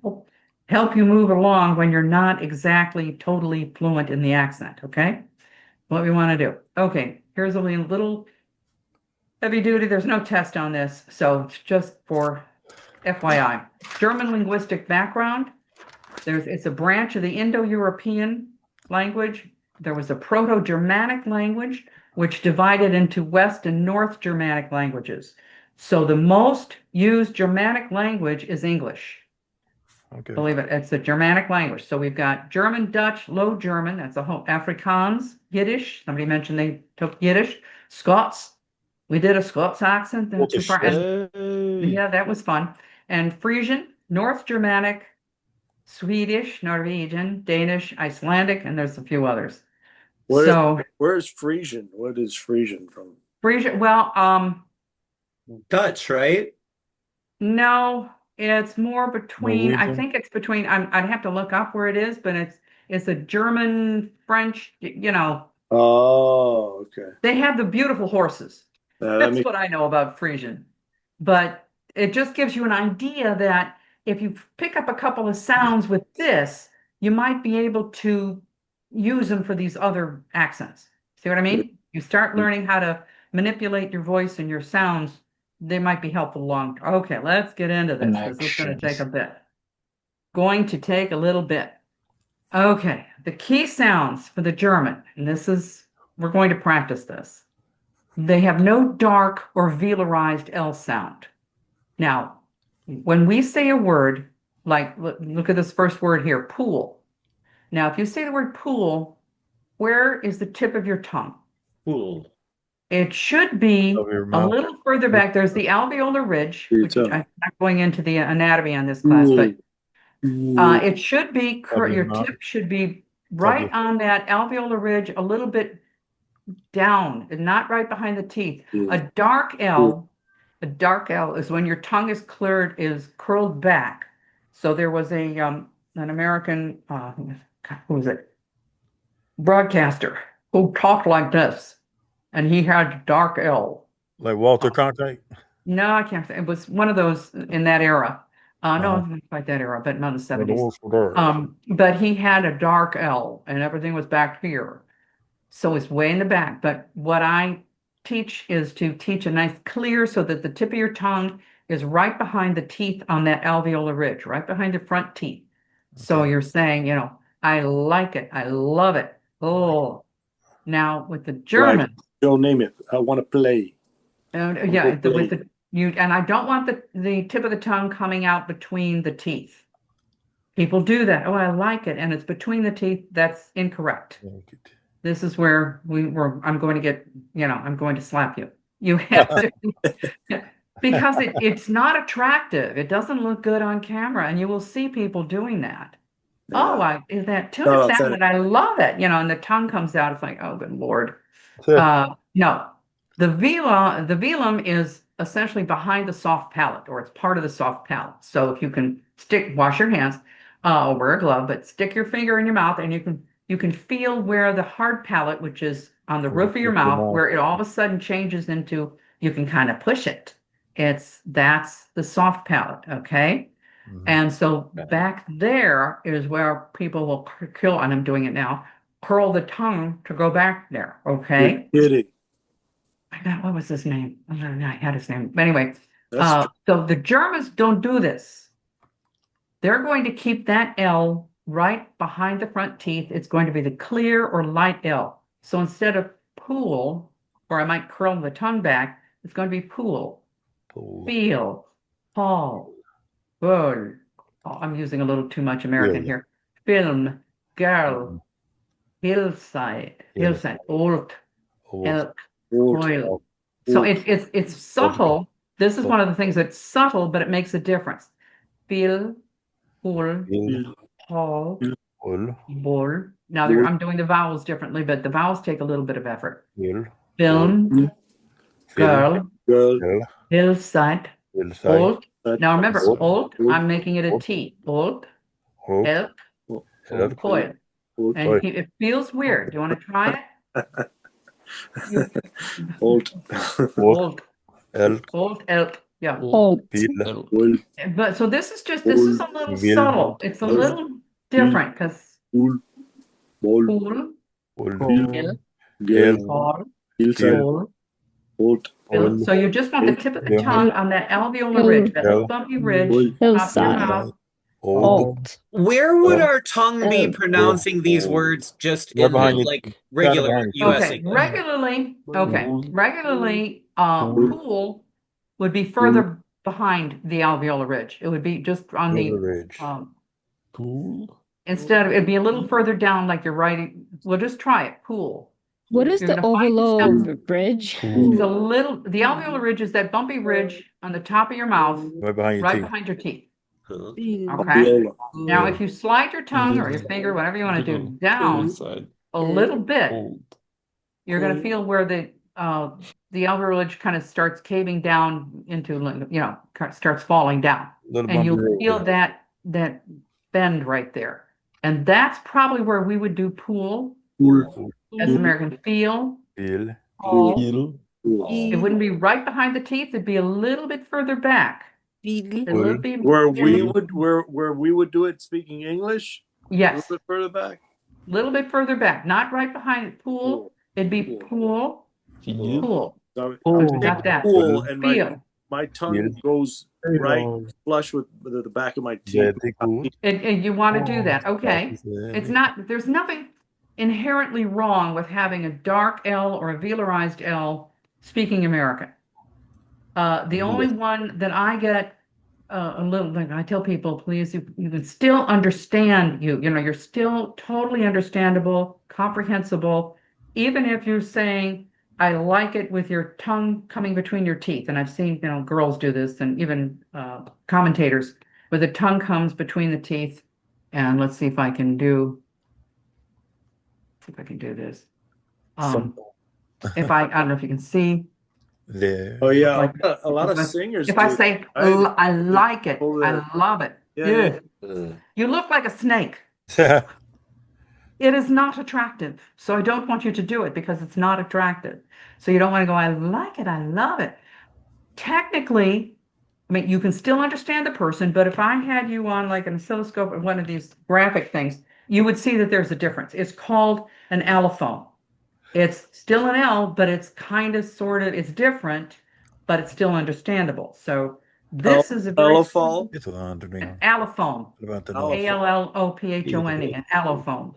help you move along when you're not exactly totally fluent in the accent, okay? What we want to do. Okay, here's a little heavy duty. There's no test on this, so it's just for FYI. German linguistic background. It's a branch of the Indo-European language. There was a Proto-Germanic language, which divided into West and North Germanic languages. So the most used Germanic language is English. Okay. Believe it, it's a Germanic language. So we've got German, Dutch, Low German, that's a whole Afrikaans, Yiddish. Somebody mentioned they took Yiddish. Scots. We did a Scots accent. Then too far. Yeah, that was fun. And Frisian, North Germanic, Swedish, Norwegian, Danish, Icelandic, and there's a few others. Where's Frisian? What is Frisian from? Frisian, well, Dutch, right? no, it's more between, I Norwegian? think it's between, I'd have to look up where it is, but it's a German, French, Oh, okay. they have the beautiful horses. That's what I know about Frisian. But it just gives you an idea that if you pick up a couple of sounds with this, you might be able to use them for these other accents. See what I mean? You start learning how to manipulate your voice and your sounds, they might be helpful long term. Okay, let's get into this because this is going to take a bit. Going to take a little bit. Okay, the key sounds for the German, and we're going to practice this. They have no dark or velarized L sound. Now, when we say a word, like look at this first word here, pool. Now, if you say the word pool, where is the tip of your tongue? Pool. It should be Over your a mouth. little further back. There's the alveolar ridge, which I'm not going into the anatomy on this class, but it should be, your tip should be right on that alveolar ridge, a little bit down and not right behind the teeth. A dark L is when your tongue is curled back. So there was an American, who was it? Broadcaster who talked like this, and he had dark L. Like Walter Cronkite? No, I can't say. It was one of those in that era. No, not quite that era, but not the 70s. But he had a dark L, and everything was back here. So it's way in the back. But what I teach is to teach a nice clear so that the tip of your tongue is right behind the teeth on that alveolar ridge, right behind the front teeth. Okay. So you're saying, I like it. I love it. Oh, Now with the Right. German, Don't name it. I want to play. yeah, with the and I don't want the tip of the tongue coming out between the teeth. People do that. Oh, I like it, and it's between the teeth. That's incorrect. This is where I'm going to get, I'm going to slap you. You have to, because it's not attractive. It doesn't look good on camera, and you will see people doing that. Yeah. Is that tuna salad? I love it. And the tongue comes out. It's like, oh, good Lord. No, the velum is essentially behind the soft palate, or it's part of the soft palate. So if you can wash your hands, wear a glove, but stick your finger in your mouth, and you can feel where the hard palate, which is on the roof of your mouth, where it all of a sudden changes into, you can kind of push it. That's the soft palate, okay? And so back there is where people will and I'm doing it now, curl the tongue to go back there, okay? You're kidding. What was his name? I had his name. But anyway, so the Germans don't do this. They're going to keep that L right behind the front teeth. It's going to be the clear or light L. So instead of pool, or I might curl the tongue back, it's going to be pool, feel, fall, bull. Oh, I'm using a little too much American here. Film, girl, hillside, old, elk, oil. So it's subtle. This is one of the things that's subtle, but it makes a difference. Feel, pull, haul, bull. Now I'm doing the vowels differently, but the vowels take a little bit of effort. Film, girl, hillside, old. Now remember, old, I'm making it a T. Old, elk, coil. And it feels weird. Do you want to try it? Old. Old elk. Yeah. But so this is a little subtle. It's a little different because so you just want the tip of the tongue on that alveolar ridge, that little bumpy ridge, top of your mouth. Where would our tongue be pronouncing these words just in like regular US English? Regularly, pool would be further behind the alveolar ridge. It would be just on the Pool. instead of it'd be a little further down, like you're writing. We'll just try it. Pool. What is the alveolar ridge? The alveolar ridge is that bumpy ridge on the top of your mouth, right behind your teeth. Okay. Now, if you slide your tongue or your finger, whatever you want to do, down a little bit, you're going to feel where the alveolar ridge kind of starts caving down into, starts falling down, and you'll feel that bend right there, and that's probably where we would do pool. As American feel. It wouldn't be right behind the teeth. It'd be a little bit further back. Where we would do it speaking English? Yes. A little bit further back? A little bit further back. Not right behind it. Pool. It'd be pool. Pool. Got that. Pool, and my tongue goes right flush with the back of my teeth. And you want to do that. Okay. There's nothing inherently wrong with having a dark L or a velarized L speaking American. The only one that I get a little, like I tell people, please, you can still understand you're still totally understandable, comprehensible, even if you're saying, I like it with your tongue coming between your teeth. And I've seen, girls do this, and even commentators, where the tongue comes between the teeth. And let's see if I can do this. I don't know if you can see. Oh yeah, like, a lot of singers. If I say I like it, I love it. Yeah. You look like a snake. It is not attractive. So I don't want you to do it because it's not attractive. So you don't want to go, I like it, I love it. Technically, I mean, you can still understand the person, but if I had you on like an oscilloscope or one of these graphic things, you would see that there's a difference. It's called an allophone. It's still an L, but it's kind of it's different, but it's still understandable. So this is a allophone. Allophone. ALLOPHONE, an allophone.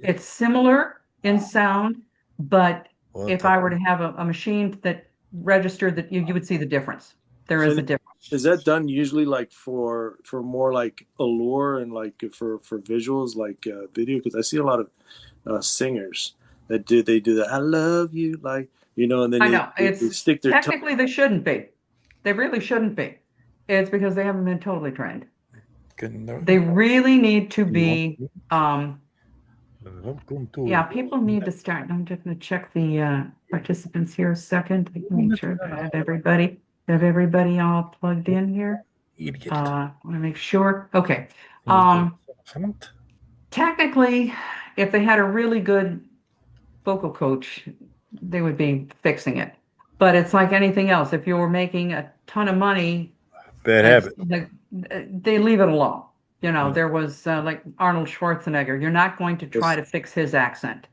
It's similar in sound, But Well, if I were to have a machine that registered that you would see the difference. There is a And difference. is that done usually like for more like allure and like for visuals like video? Because I see a lot of singers that do the I love you, like, you know, and then I know they it's stick their tongue. technically they shouldn't be. They really shouldn't be. It's because they haven't been totally trained. They really need to be. Yeah, people need to start. I'm just going to check the participants here a second. Make sure that I have everybody all plugged in here. Want to make sure. Okay. Technically, if they had a really good vocal coach, they would be fixing it. But it's like anything else. If you were making a ton of money, Bad habit. like, they leave it alone. You know, there was like Arnold Schwarzenegger. You're not going to try to fix his accent.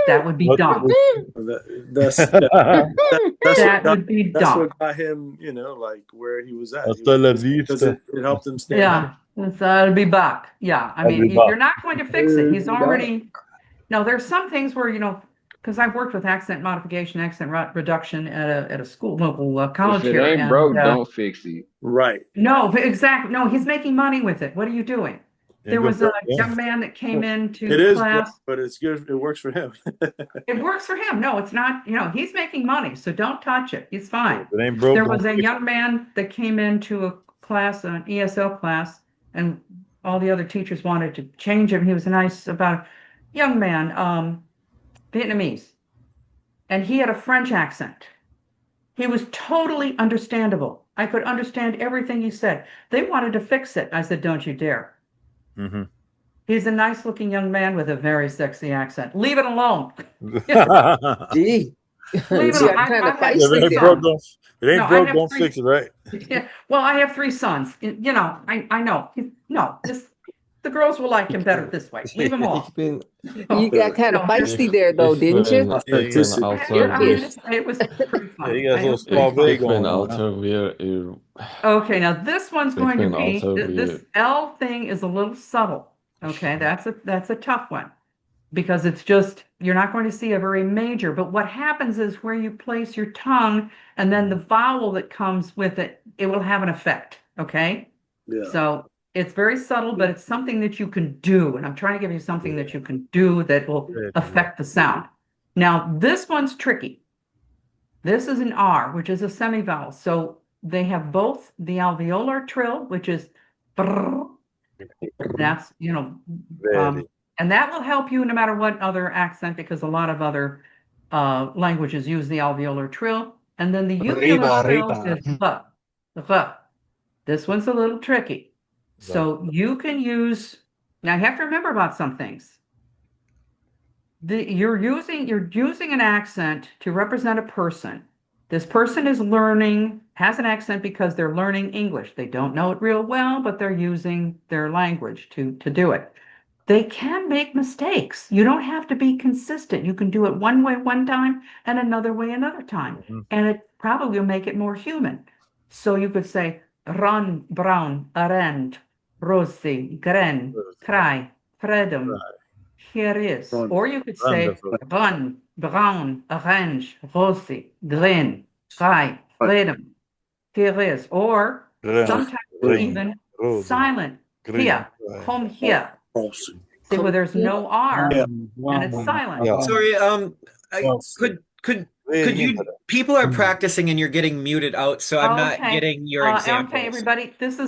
That would be dumb. That's That would be that's dumb. what got him, you know, like where he was at. Hasta la Because vista. it helped him stand Yeah, it'll be back. Yeah, I mean, you're not going to fix it. He's already. No, there's some things where, you know, because I've worked with accent modification, accent reduction at a school, local college If it here. ain't and, broke, don't fix it. Right. No, exactly. No, he's making money with it. What are you doing? There was a young man that came into It is class. broke, but it's good. It works for him. It works for him. No, it's not, you know, he's making money, so don't touch it. He's fine. If it ain't broke, There don't was a fix it. young man that came into a class, an ESL class, and all the other teachers wanted to change him. He was a nice, about young man, Vietnamese, and he had a French accent. He was totally understandable. I could understand everything he said. They wanted to fix it. I said, don't you dare. Mm-hmm. He's a nice looking young man with a very sexy accent. Leave it alone. Gee. Leave it See, alone. I'm kind of I have If it three ain't feisty broke, sons. don't, it ain't No, I broke, have don't three. fix it, right? Yeah. Well, I have three sons. You know, I know. No, the girls will like him better this way. Leave him alone. You got kind of No, feisty there, though, didn't you? I mean, it was pretty fun. Yeah, he got a little It was pretty suave fun. going on. Okay, now this one's going to be also this L thing is a little subtle. Okay, that's a tough one because it's just you're not going to see a very major. But what happens is where you place your tongue and then the vowel that comes with it, it will have an effect. Okay, Yeah. so it's very subtle, but it's something that you can do. And I'm trying to give you something that you can do that will affect the sound. Now this one's tricky. This is an R, which is a semivowel. So they have both the alveolar trill, which is brrr, that's, you know, and that will help you no matter what other accent, because a lot of other languages use the alveolar trill. And then the uvular trill is the. This one's a little tricky. So you can use, now you have to remember about some things. You're using an accent to represent a person. This person is has an accent because they're learning English. They don't know it real well, but they're using their language to do it. They can make mistakes. You don't have to be consistent. You can do it one way one time and another way another time. And it probably will make it more human. So you could say, run, brown, orange, rosy, gren, cry, freedom. Here is. Or you could say run, brown, orange, rosy, green, cry, freedom. Here is. Or sometimes even silent. Here, come here. See where there's no R and it's silent. Sorry, could you people are practicing and you're getting muted out, so I'm not getting your examples. Okay, everybody, this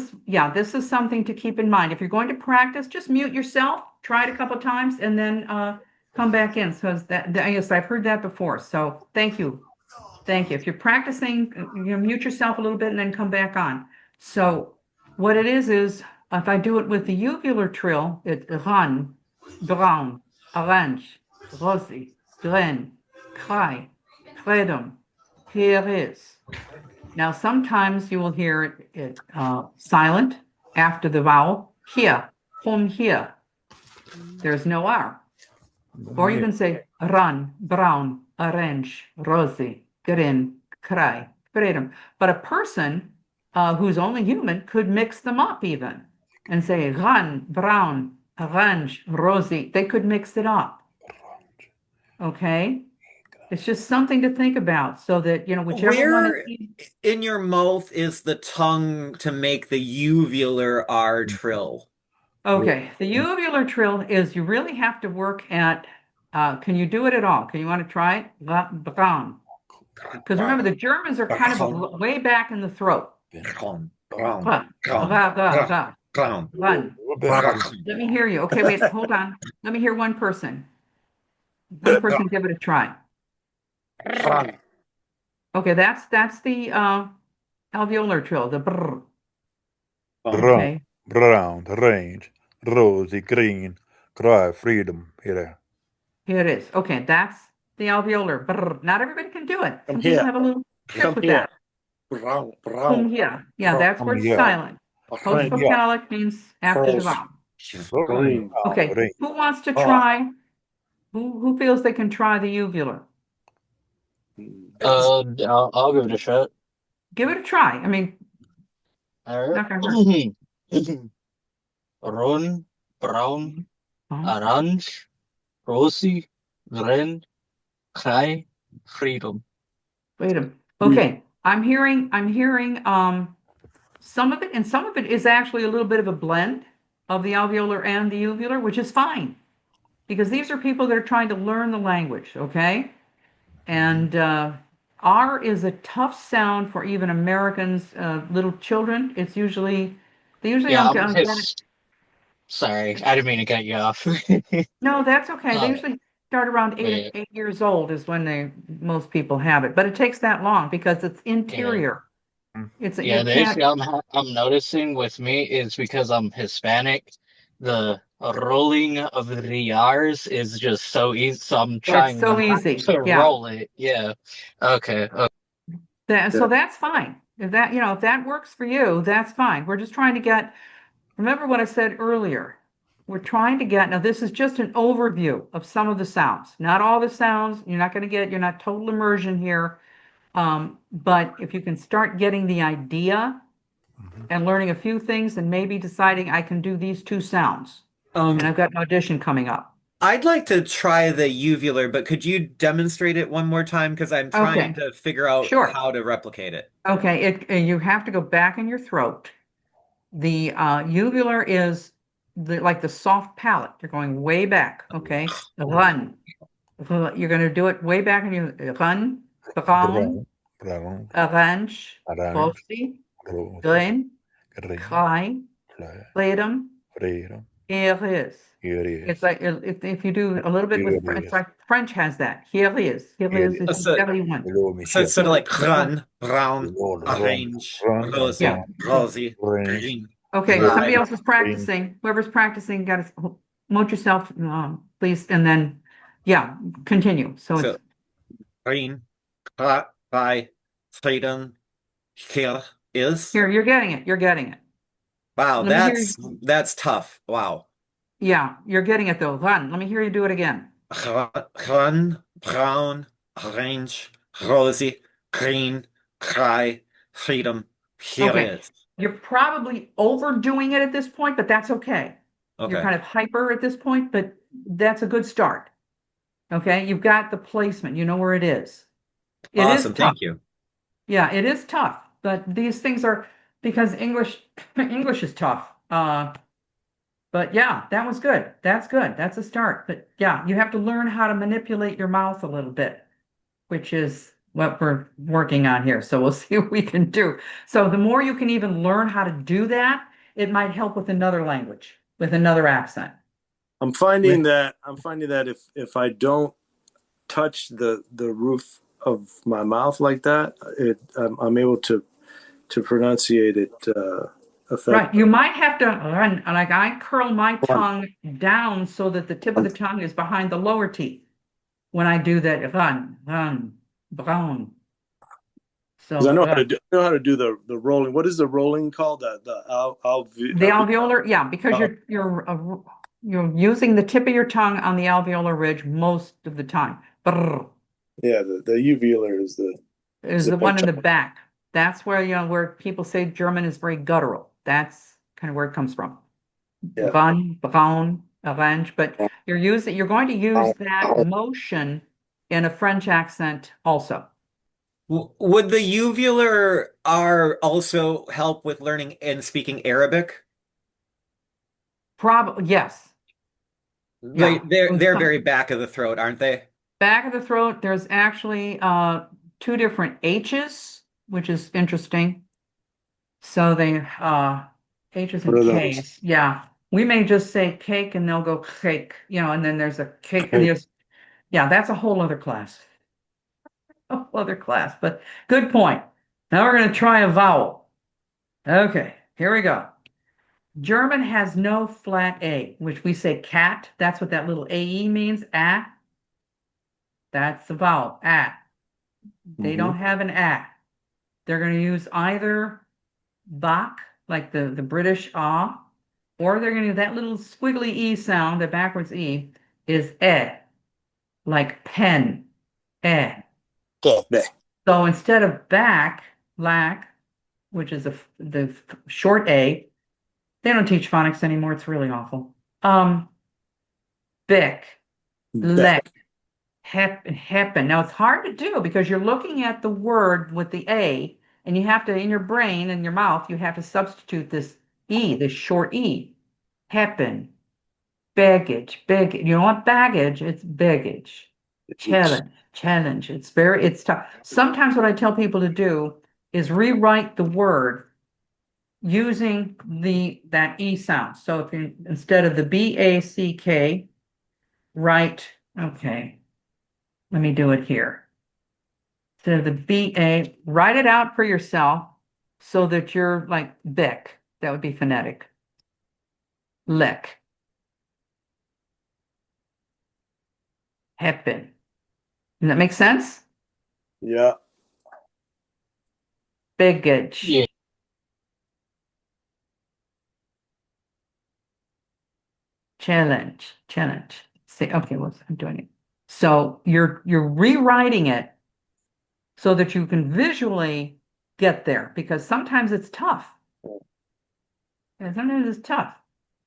is something to keep in mind. If you're going to practice, just mute yourself, try it a couple times, and then come back in. So yes, I've heard that before. So thank you. If you're practicing, you mute yourself a little bit and then come back on. So what it is if I do it with the uvular trill, it's run, brown, orange, rosy, green, cry, freedom, here is. Now, sometimes you will hear it silent after the vowel. Here, home here. There's no R. Or you can say run, brown, orange, rosy, green, cry, freedom. But a person who's only human could mix them up even and say run, brown, orange, rosy. They could mix it up. Okay? It's just something to think about so that, whichever one Where in your mouth is the tongue to make the uvular R trill? Okay, the uvular trill is you really have to work at, can you do it at all? Can you want to try it? Because remember, the Germans are kind of way back in the throat. Let me hear you. Okay, wait, hold on. Let me hear one person. One person give it a try. Okay, that's the alveolar trill, the brr. Okay. Brown, range, rosy, green, cry, freedom. Here. Here it is. Okay, that's the alveolar. Brr. Not everybody can do it. Some Come people here. have a little trick Come with here. that. Come here. Yeah, that's where it's silent. Post-vocalic means after the vowel. Green. Okay, who wants to try? Who feels they can try the uvular? I'll give it a shot. Give it a try. I mean, not gonna hurt. Run, brown, orange, rosy, green, cry, freedom. Wait a minute. Okay, I'm hearing some of it, and some of it is actually a little bit of a blend of the alveolar and the uvular, which is fine because these are people that are trying to learn the language, okay? And R is a tough sound for even Americans, little children. It's usually they usually Yeah, don't get it. Sorry, I didn't mean to cut you off. No, that's okay. They Oh, usually start around yeah, 8 years old is when most people have it, but it takes that long because it's yeah. interior. It's Yeah, you the can't. issue I'm noticing with me is because I'm Hispanic, the rolling of the R's is just so easy. So I'm It's trying so not easy. to Yeah. roll it. Yeah. Okay. So that's fine. If that works for you, that's fine. We're just trying to get. Remember what I said earlier. We're trying to get. Now this is just an overview of some of the sounds. Not all the sounds. You're not total immersion here. But if you can start getting the idea and learning a few things and maybe deciding I can do these two sounds. And I've got an audition coming up. I'd like to try the uvular, but could you demonstrate it one more time? Because I'm trying to figure out how to replicate it. Okay, you have to go back in your throat. The uvular is like the soft palate. You're going way back. Okay, run. You're going to do it way back in your run, brown, orange, rosy, green, cry, freedom. Here is. It's like if you do a little bit with French, it's like French has that. Here is. Here is. It's whatever you want. So it's sort of like run, brown, orange, rosy, rosy, green. Okay, somebody else is practicing. Whoever's practicing, got to mute yourself, please, and then, yeah, continue. So it's green, cry, freedom. Here is. Here, you're getting it. You're getting it. Wow, that's tough. Wow. Yeah, you're getting it though. Run. Let me hear you do it again. Run, brown, orange, rosy, green, cry, freedom. Here is. You're probably overdoing it at this point, but that's okay. You're kind of hyper at this point, but that's a good start. Okay, you've got the placement. You know where it is. Awesome, thank you. Yeah, it is tough, but these things are because English is tough. But yeah, that was good. That's good. That's a start. But yeah, you have to learn how to manipulate your mouth a little bit, which is what we're working on here. So we'll see what we can do. So the more you can even learn how to do that, it might help with another language, with another accent. I'm finding that if I don't touch the roof of my mouth like that, I'm able to pronunciate it effectively. Right. You might have to run, like I curl my tongue down so that the tip of the tongue is behind the lower teeth when I do that. Run, brown. So I know how to do the rolling. What is the rolling called? The alveolar, yeah, because you're using the tip of your tongue on the alveolar ridge most of the time. Brr. Yeah, the uvular is the one in the back. That's where where people say German is very guttural. That's kind of where it comes from. Yeah. Run, brown, orange, but you're going to use that motion in a French accent also. Would the uvular R also help with learning and speaking Arabic? Probably, yes. Like Yeah. they're very back of the throat, aren't they? Back of the throat, there's actually two different H's, which is interesting. So they H's What and are K's. those? Yeah. We may just say cake and they'll go cake, and then there's a cake and Cake. there's yeah, that's a whole other class. A whole other class, but good point. Now we're gonna try a vowel. Okay, here we go. German has no flat A, which we say cat. That's what that little AE means. A. That's the vowel. A. They don't have an A. They're going to use either bach, like the British ah, or they're going to use that little squiggly E sound, the backwards E, is like pen, eh. So instead of back, lack, which is the short A, they don't teach phonics anymore. It's really awful. Bick, lek, happen. Now it's hard to do because you're looking at the word with the A, and you have to, in your brain and your mouth, you have to substitute this E, this short E. Happen, baggage. You don't want baggage, it's baggage. Challenge. It's tough. Sometimes what I tell people to do is rewrite the word using that E sound. So if you, instead of the BACK, write, okay, let me do it here. Instead of the BA, write it out for yourself so that you're like Bick. That would be phonetic. Lick. Happen. Does that make sense? Yeah. Baggage. Yeah. Challenge. See, okay, I'm doing it. So you're rewriting it so that you can visually get there, because sometimes it's tough. And sometimes it's tough.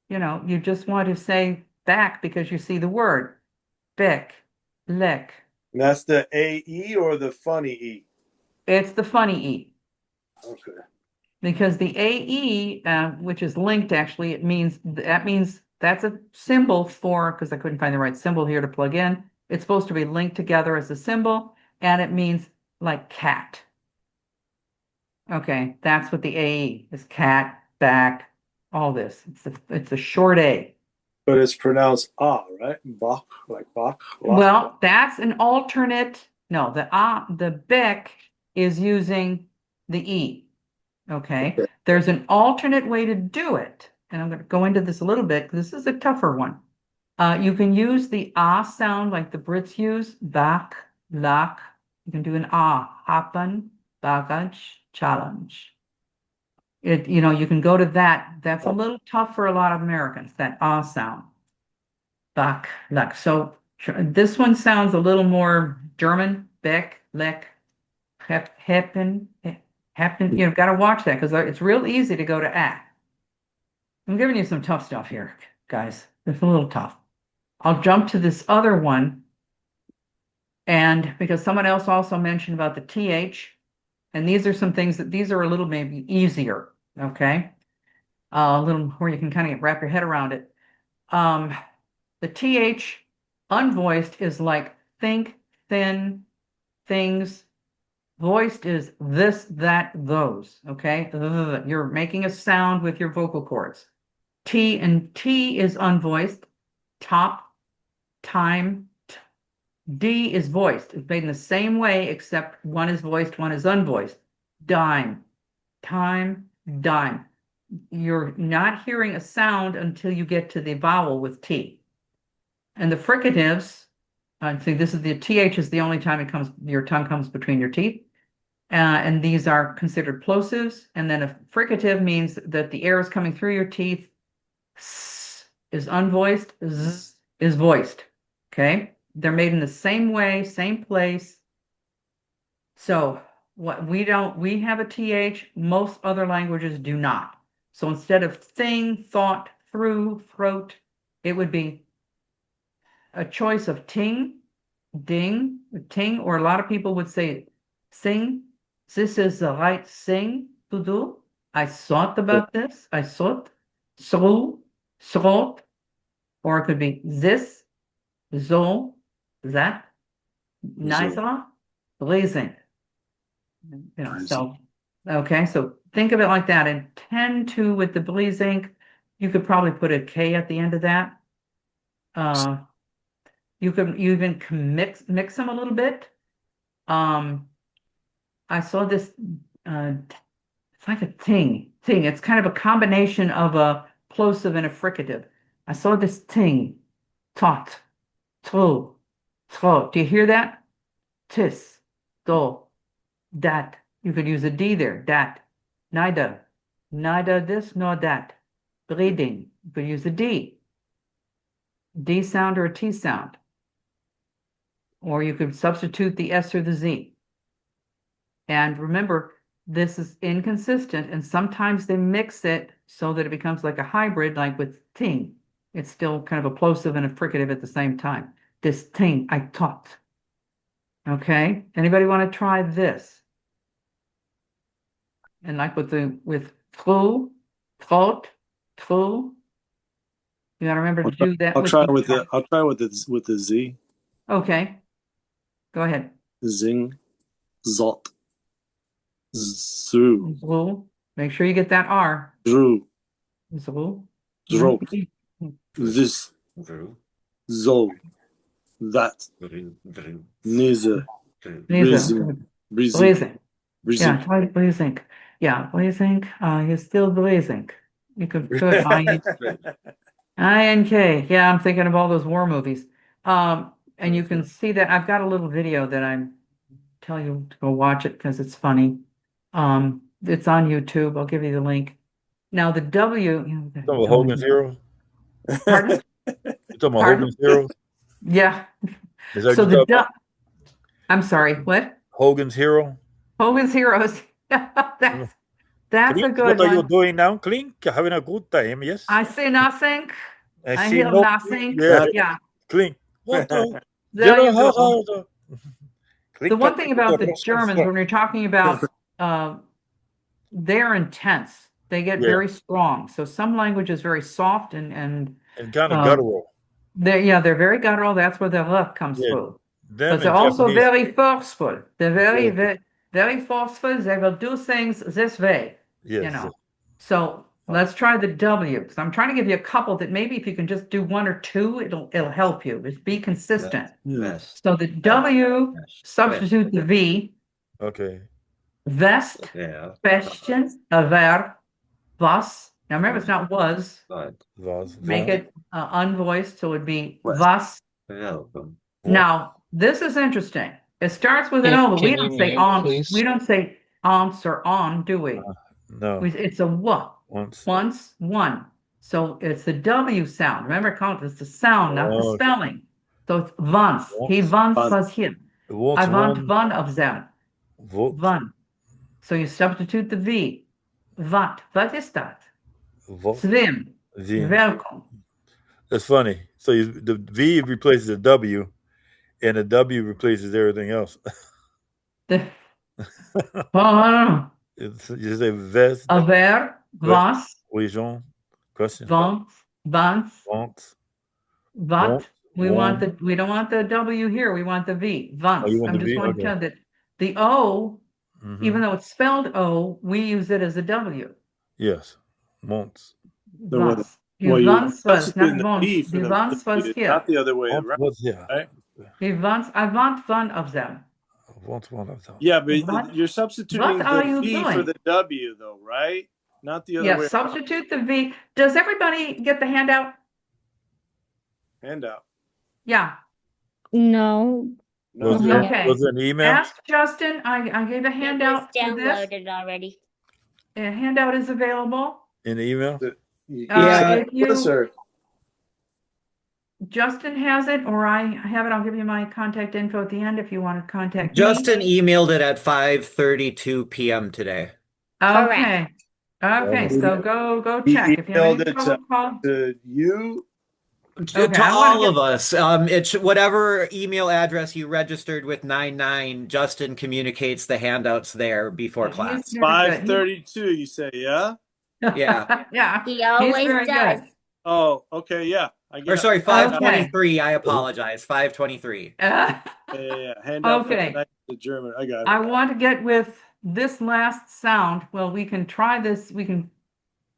You just want to say back because you see the word. Bick, lick. And that's the AE or the funny E? It's the funny E. Okay. Because the AE, which is linked, actually, it means that's a symbol for, because I couldn't find the right symbol here to plug in. It's supposed to be linked together as a symbol, and it means like cat. Okay, that's what the AE is: cat, back, all this. It's a short A. But it's pronounced right? Bach, like Bach. Well, that's an alternate. No, the Beck is using the E. Okay. There's an alternate way to do it. And I'm going to go into this a little bit. This is a tougher one. You can use the ah sound like the Brits use, back, lak. You can do an ah, happen, baggage, challenge. You can go to that. That's a little tough for a lot of Americans, that ah sound. Back, lak. So this one sounds a little more German, beck, lek, happen. You've got to watch that because it's real easy to go to A. I'm giving you some tough stuff here, guys. It's a little tough. I'll jump to this other one. And because someone else also mentioned about the TH, and these are some things these are a little maybe easier, okay? A little where you can kind of wrap your head around it. The TH unvoiced is like think, thin, things. Voiced is this, that, those, okay? You're making a sound with your vocal cords. T is unvoiced. Top, time. D is voiced. It's made in the same way, except one is voiced, one is unvoiced. Dime, time, dime. You're not hearing a sound until you get to the vowel with T. And the fricatives, see, this is the TH is the only time your tongue comes between your teeth. And these are considered plosives. And then a fricative means that the air is coming through your teeth. S is unvoiced. Z is voiced. Okay. They're made in the same way, same place. So we have a TH. Most other languages do not. So instead of thing, thought, through, throat, it would be a choice of ting, ding, ting, or a lot of people would say sing. This is the right thing to do. I thought about this. I thought, through, thought, or it could be this, so, that, neither, blazing. So, okay, so think of it like that, and tend to, with the Belize ink, you could probably put a K at the end of that. You even mix them a little bit. I saw this, it's like a ting. It's kind of a combination of a plosive and a fricative. I saw this ting, tot, tro, tro. Do you hear that? Tis, do, that. You could use a D there, that. Neither this nor that. Breeding, you could use a D. D sound or a T sound. Or you could substitute the S or the Z. And remember, this is inconsistent, and sometimes they mix it so that it becomes like a hybrid, like with ting. It's still kind of a plosive and a fricative at the same time. This ting, I taught. Okay, anybody want to try this? And like with true, thought, true. You gotta remember to do that. I'll try with the Z. Okay, go ahead. Zing, zot, zoo. Zru. Make sure you get that R. Drew. Zru. Zrot. This. Zo. That. Nize. Blazing. Yeah, try blazing. Yeah, blazing. You're still blazing. You could put INK. Yeah, I'm thinking of all those war movies. And you can see that I've got a little video that I tell you to go watch it because it's funny. It's on YouTube. I'll give you the link. Now the W. Talking about Hogan's Heroes? Pardon? You talking about Hogan's Heroes? Yeah. Is that So what you're talking about? I'm sorry, what? Hogan's Hero? Hogan's Heroes. That's a good What are you one. doing now? Clink, having a good time, yes? I see nothing. I see hear nothing. Yeah. Clink. What the? There you go. Clink, The one thing about the Germans, when you're talking about they're intense, they get very strong. So some language is very soft and kind of guttural. They're very guttural. That's where the R comes through. But they're also Japanese. very forceful. They're very forceful. They will do things this way. Yes. So let's try the W. Because I'm trying to give you a couple that maybe if you can just do one or two, it'll help you. Just be consistent. Yes. So the W, substitute the V. Okay. Vest, question, aver, was. Now remember, it's not was. Was. Make it unvoiced, so it would be was. Now, this is interesting. It starts with an O, but we don't say on. We don't say ons or on, do we? No. It's a what. Once, one. So it's the W sound. Remember, it's the sound, not the spelling. So it's once. He once was here. I want one of them. One. So you substitute the V. What? What is that? Swim. Welcome. That's funny. So the V replaces the W, and the W replaces everything else. I don't know. You say vest. Aver, was. Question. Vance. What? We Want. we don't want the W here. We want the V. Vance. You want I'm the just V? want to Okay. tell you that the O, even though it's spelled O, we use it as a W. Yes. Months. Vance. Well, You once was, substituting not the V once. for You the once was W, here. not the other way Months around. was here. Right? I want one of them. I want one of them. Yeah, but What? you're substituting What are the you V for doing? the W, though, right? Not the other Yeah, way substitute the V. Does everybody get the handout? around. Handout. No. No. Was it an email? Ask Justin. I gave a handout It for was this. downloaded already. A handout is available. In the email? If you, Yes, sir. Justin has it, or I have it, I'll give you my contact info at the end if you want to contact Justin me. emailed it at 5:32 p.m. today. Okay. Okay, so go He check. If you have emailed any it trouble, call. to you To Okay, I want all to of us, it's whatever email address you registered with 99. Justin communicates the handouts there before get. He's class. very good. 5:32, you say, yeah? Yeah. Yeah, He he's always very does. good. Oh, okay, yeah. I Or get sorry, handout. Okay. 5:23. I apologize. 5:23. Yeah. Handout for Okay. tonight, the German. I got it. I want to get with this last sound. Well, we can try this. We can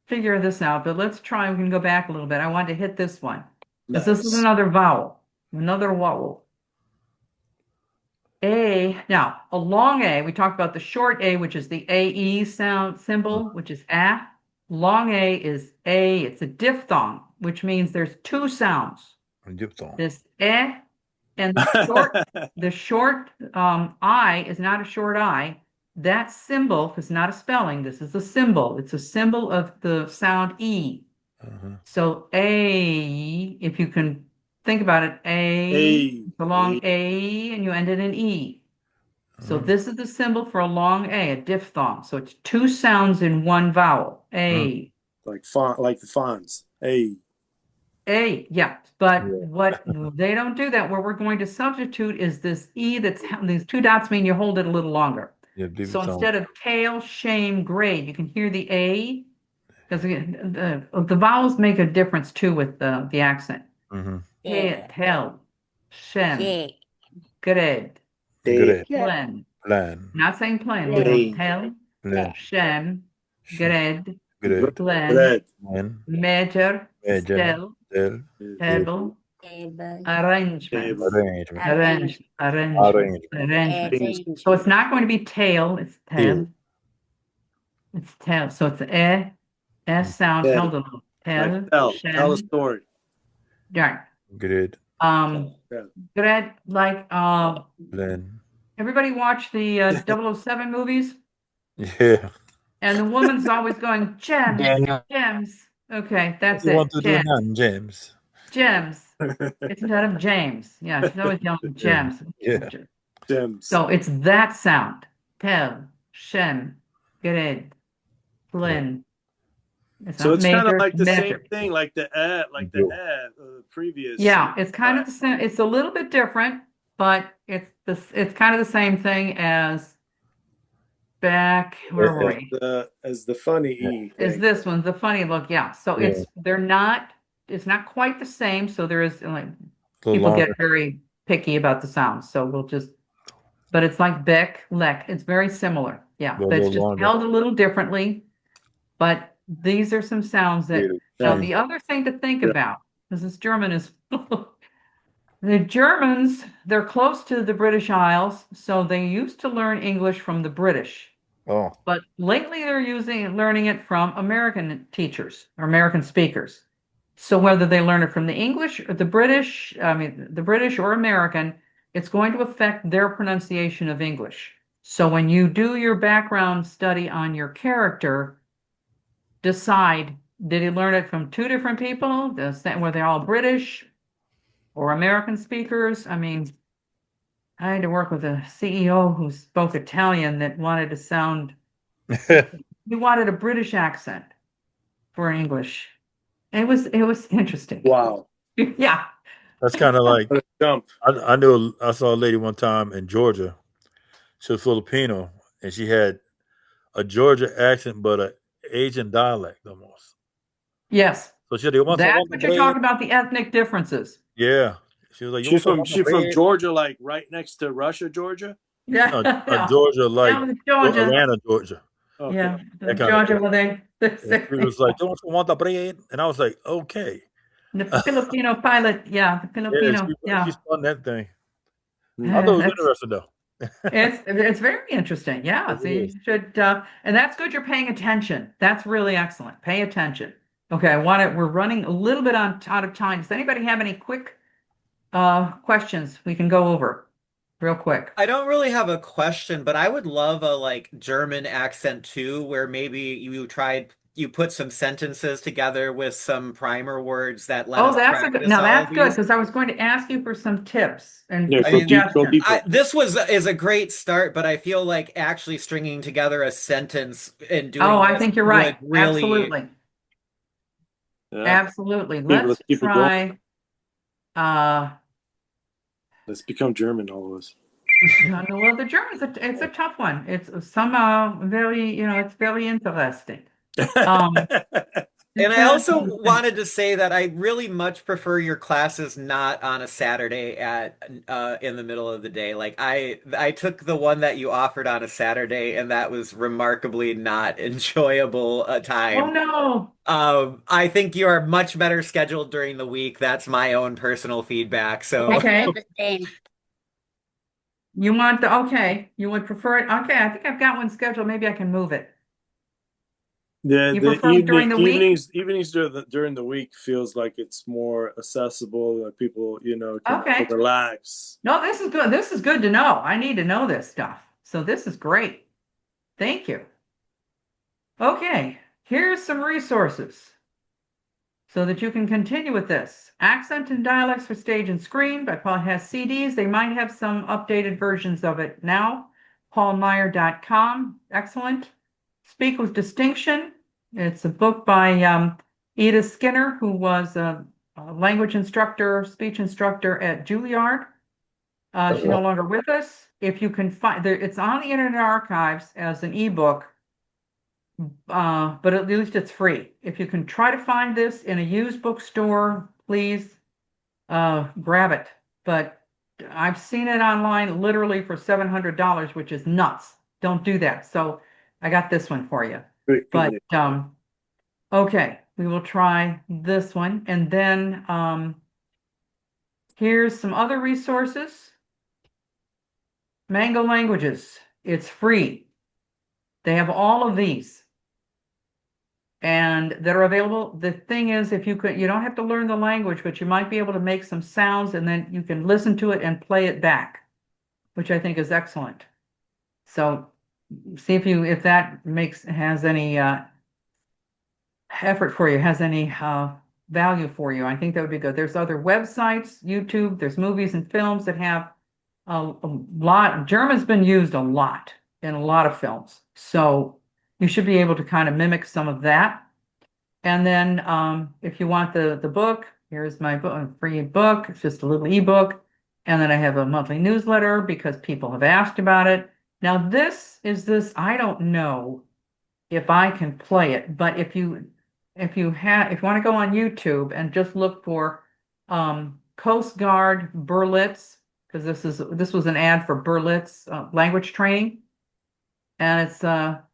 figure this out, but let's try. We can go back a little bit. I want to hit this one. Because this is Nice. another vowel. Another vowel. A. Now, a long A, we talked about the short A, which is the AE sound symbol, which is A. Long A is A. It's a diphthong, which means there's two sounds. Diphthong. This E and the short I is not a short I. That symbol is not a spelling. This is a symbol. It's a symbol of the sound E. So A, if you can think about it, A. it's a long A, and you end it in E. So this is the symbol for a long A, a diphthong. So it's two sounds in one vowel. A. Like the fonts. A. A, yeah. But what they don't do that. Where we're going to substitute is this E these two dots mean you hold it a little longer. Yeah, So instead of tail, shame, grade, you can hear the A. Because the vowels make a difference too with the accent. Tell, shem, gred, Great. plen. Plan. Not saying plen. Day. Tell, Plan. shem, gred, Great. plen, Bread. Plan. measure, Major. stel, Del. table, arrangement. Table. Arrangement. Arrangement. So it's not going to be tail, it's tail. It's tail. So it's the S sound Yeah. held a little. Tell, Like tell a shem. story. Right. Great. Yeah. Gred, like Plan. everybody watch the 007 movies? Yeah. And the woman's always going, gems, Daniel. gems. Okay, that's You it. want to do Gems. now, James? Gems. Instead of James. Yeah, she's always yelling gems. Yeah. Gems. So it's that sound. Tel, shem, gred, flin. So it's kind of major, like the measure. same thing, like the previous. Yeah, it's kind of the same. It's a little bit different, but it's kind of the same thing as back. Where were we? As the funny E. Is thing. this one's the funny look? Yeah. So they're not. It's not quite the same. So there is like people get very picky about the sounds. So we'll just. But it's like Beck, Lek. It's very similar. Yeah, but it's just held a little differently. But these are some sounds that. Now the other thing to think about, because this German is. The Germans, they're close to the British Isles, so they used to learn English from the British. Oh. But lately they're learning it from American teachers or American speakers. So whether they learn it from the English or the British or American, it's going to affect their pronunciation of English. So when you do your background study on your character, decide, did he learn it from two different people? Were they all British or American speakers? I mean, I had to work with a CEO who spoke Italian that wanted to sound, he wanted a British accent for English. It was interesting. Wow. Yeah. That's kind of like jump. I saw a lady one time in Georgia. She was Filipino, and she had a Georgia accent, but an Asian dialect almost. Yes. So she had That's what you're talking about, the ethnic differences. Yeah. She was like, she's from Georgia, like right next to Russia, Georgia? Yeah. Georgia, like Georgia. Atlanta, Georgia. Okay. Yeah. Georgia, where they she was like, don't you want the bread? And I was like, okay. The Filipino pilot, the Filipino, She spun that thing. Yeah, I thought it was interesting though. it's very interesting. Yeah. So you should and that's good you're paying attention. That's really excellent. Pay attention. Okay, we're running a little bit out of time. Does anybody have any quick questions we can go over real quick? I don't really have a question, but I would love a German accent too, where maybe you put some sentences together with some primer words that let us that's practice that's good, these. because I was going to ask you for some tips and this is a great start, but I feel like actually stringing together a sentence and doing I think you're right. Really, Absolutely. Yeah. Absolutely. Let's try. Uh, Let's become German, all of us. no, no, well, the German's it's a tough one. It's somehow very, it's very interesting. And I also wanted to say that I really much prefer your classes not on a Saturday at in the middle of the day. Like I took the one that you offered on a Saturday, and that was remarkably not enjoyable a Oh time. no. I think you are much better scheduled during the week. That's my own personal feedback. So I Okay. feel the same. You want you would prefer it? Okay, I think I've got one scheduled. Maybe I can move it. Yeah, You the prefer it during the week? evenings during the week feels like it's more accessible. Like people, can Okay. relax. No, this is good. This is good to know. I need to know this stuff. So this is great. Thank you. Okay, here's some resources so that you can continue with this. Accent and Dialects for Stage and Screen by Paul has CDs. They might have some updated versions of it now. paulmeyer.com. Excellent. Speak with Distinction. It's a book by Edith Skinner, who was a language instructor, speech instructor at Juilliard. She's no longer with us. If you can find it's on the Internet Archives as an ebook, but at least it's free. If you can try to find this in a used bookstore, please grab it. But I've seen it online literally for $700, which is nuts. Don't do that. So I got this one for you. But okay, we will try this one. And then here's some other resources. Mango Languages. It's free. They have all of these and that are available. The thing is, if you don't have to learn the language, but you might be able to make some sounds and then you can listen to it and play it back, which I think is excellent. So see if that has any effort for you, has any value for you. I think that would be good. There's other websites, YouTube, there's movies and films that have a lot. German's been used a lot in a lot of films. So you should be able to kind of mimic some of that. And then if you want the book, here's my book, free book. It's just a little ebook. And then I have a monthly newsletter because people have asked about it. Now I don't know if I can play it, but if you want to go on YouTube and just look for Coast Guard Berlitz, because this was an ad for Berlitz language training, and it's a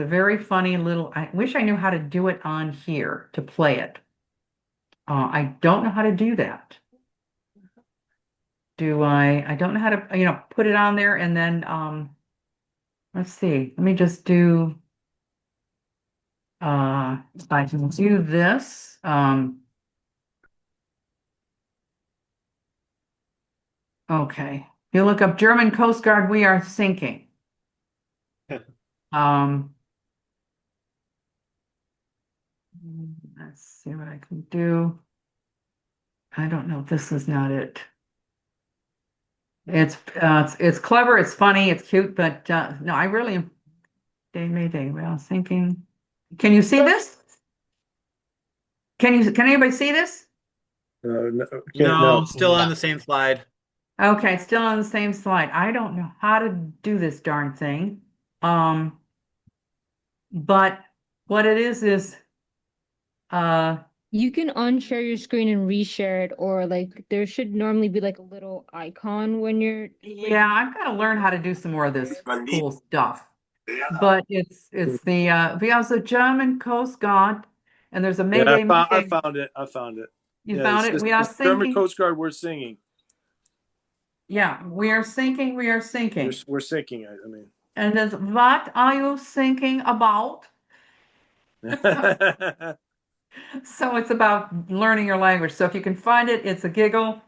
very funny little. I wish I knew how to do it on here to play it. I don't know how to do that. Do I? I don't know how to put it on there and then let's see. Let me just do. If I can do this. Okay. You look up German Coast Guard, we are sinking. Let's see what I can do. I don't know. This is not it. It's clever, it's funny, it's cute, but no, I really am. Mayday, we are sinking. Can you see this? Can anybody see this? no, still on the same slide. Okay, still on the same slide. I don't know how to do this darn thing. But what it is you can unshare your screen and reshare it, or like there should normally be like a little icon when you're. Yeah, I've got to learn how to do some more of this cool stuff. But it's the we have the German Coast Guard, and there's a Mayday. I found it. You found it? We are German sinking. Coast Guard. We're singing. Yeah, we are sinking. We are sinking. We're sinking. I mean. And there's what are you thinking about? So it's about learning your language. So if you can find it, it's a giggle.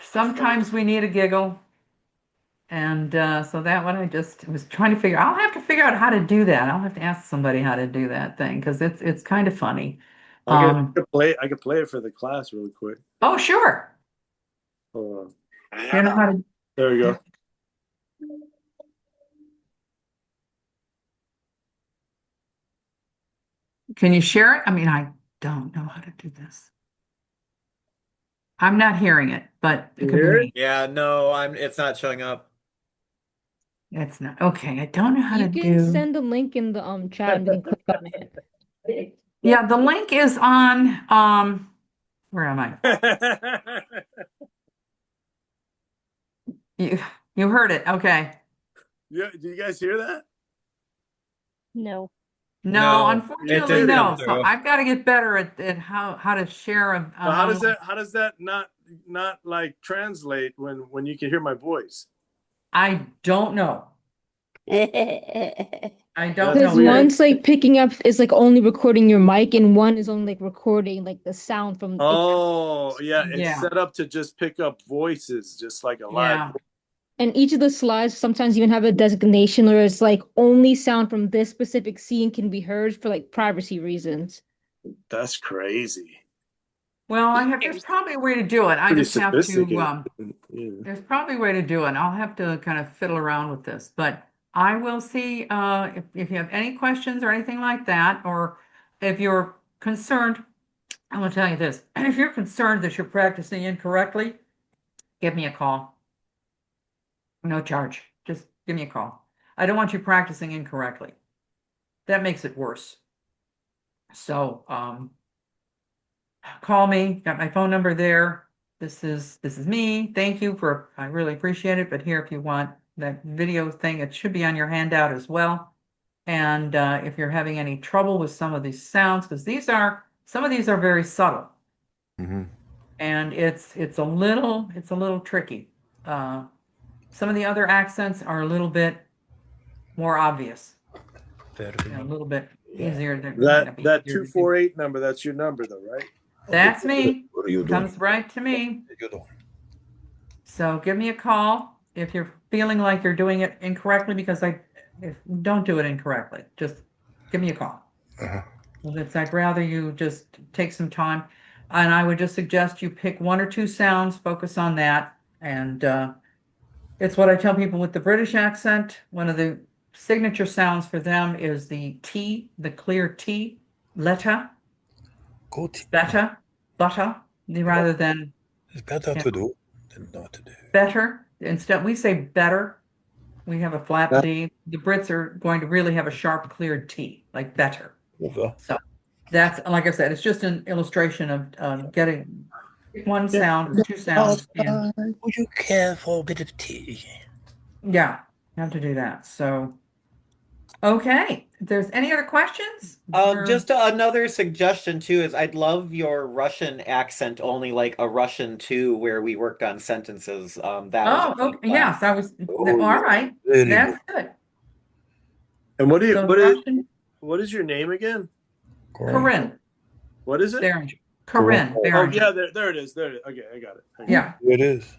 Sometimes we need a giggle. And so that one I just was trying to figure. I'll have to figure out how to do that. I'll have to ask somebody how to do that thing because it's kind of funny. I could play it for the class really quick. Oh, sure. Hold on. You know how to. There we go. Can you share it? I mean, I don't know how to do this. I'm not hearing it, but it You could be hear it? me. Yeah, no, it's not showing up. It's not okay. I don't know how to You can do. send the link in the chat and then click on it. Yeah, the link is on where am I? You heard it. Okay. Yeah, do you guys hear that? No. No, No, it unfortunately, didn't come no. So through. I've got to get better at how to share a But how does online. that not like translate when you can hear my voice? I don't know. I don't That's know. Because weird. one's like picking up is like only recording your mic, and one is only like recording like the sound from. Oh, yeah, it's Yeah. set up to just pick up voices, just like a live. Yeah. And each of the slides sometimes even have a designation where it's like only sound from this specific scene can be heard for like privacy reasons. That's crazy. Well, there's probably a way to do it. I Pretty just have to, sophisticated. Yeah. there's probably a way to do it. I'll have to kind of fiddle around with this, but I will see, if you have any questions or anything like that, or if you're concerned, I'm gonna tell you this, if you're concerned that you're practicing incorrectly, give me a call. No charge. Just give me a call. I don't want you practicing incorrectly. That makes it worse. So, call me, got my phone number there. This is me. Thank you I really appreciate it. But here, if you want that video thing, it should be on your handout as well. And if you're having any trouble with some of these sounds, because some of these are very subtle, and it's a little tricky. Some of the other accents are a little bit more obvious, a little bit easier. That 248 number, that's your number though, right? That's me. What are you doing? Comes right to me. What are you doing? So give me a call if you're feeling like you're doing it incorrectly, because don't do it incorrectly. Just give me a call. I'd rather you just take some time, and I would just suggest you pick one or two sounds, focus on that. And it's what I tell people with the British accent. One of the signature sounds for them is the T, the clear T, letter. Better, rather than It's better to do than not to do. better. Instead, we say better. We have a flat D. The Brits are going to really have a sharp, cleared T, like better. So that's, like I said, it's just an illustration of getting one sound or two sounds in. Would you care for a bit of tea? Yeah, have to do that. So, okay. If there's any other questions? Just another suggestion too is I'd love your Russian accent only, like a Russian 2 where we worked on sentences. That was a okay. Yes, I was. All right. Very That's good. And what Russian, what is your name again? Corinne What is it? Barringer. Corinne Oh Barringer. yeah, there it is. There it is. Okay, I got it. Yeah. It is.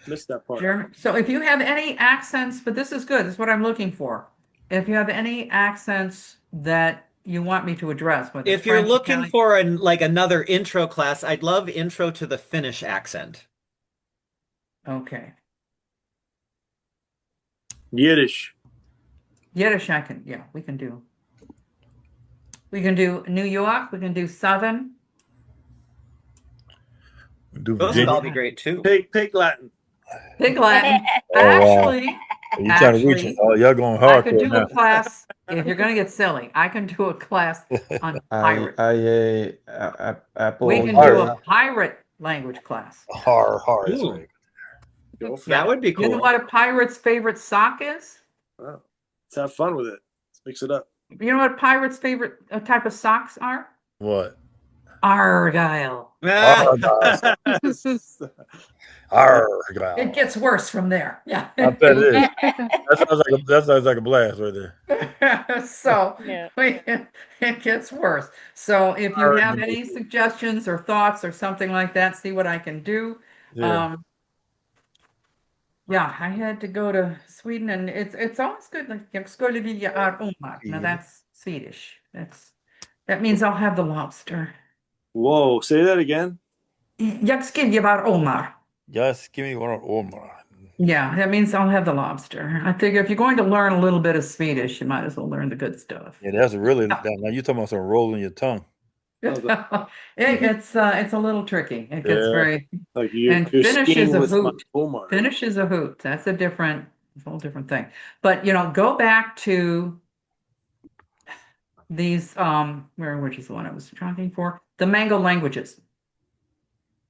Missed that part. German. So if you have any accents, but this is good, this is what I'm looking for. If you have any accents that you want me to address, whether If you're French, looking Italian- for like another intro class, I'd love intro to the Finnish accent. Okay. Yiddish. Yiddish, we can do. We can do New York, we can do Southern. Those would all be great too. Pig Latin. Pig Latin. Oh, wow. Actually, You trying to reach it? Oh, y'all going I could hardcore do now. a class, if you're gonna get silly, I can do a class on pirate. Apple. We can do a pirate language class. Hard. That's Ooh. right. That would be cool. You know what a pirate's favorite sock is? Wow. Let's have fun with it. Let's mix it up. You know what pirate's favorite type of socks are? What? Argyle. Argyle. It gets worse from there. Yeah. I bet it is. That sounds like a blast right there. So it gets worse. So if you have any suggestions or thoughts or something like that, see what I can do. Yeah. I had to go to Sweden, and it's always good. Like jag skulle vilja aroma. Now that's Swedish. That means I'll have the lobster. Whoa, say that again. Jag skulle aroma. Just give me one more. Yeah, that means I'll have the lobster. I figure if you're going to learn a little bit of Swedish, you might as well learn the good stuff. Yeah, that's really now you're talking about some rolling your tongue. It's a little tricky. It gets Yeah. very, Like and you're finish skiing is a with my hoot. Omar. Finish is a hoot. That's a whole different thing. But go back to these which is the one I was talking for, the Mango languages.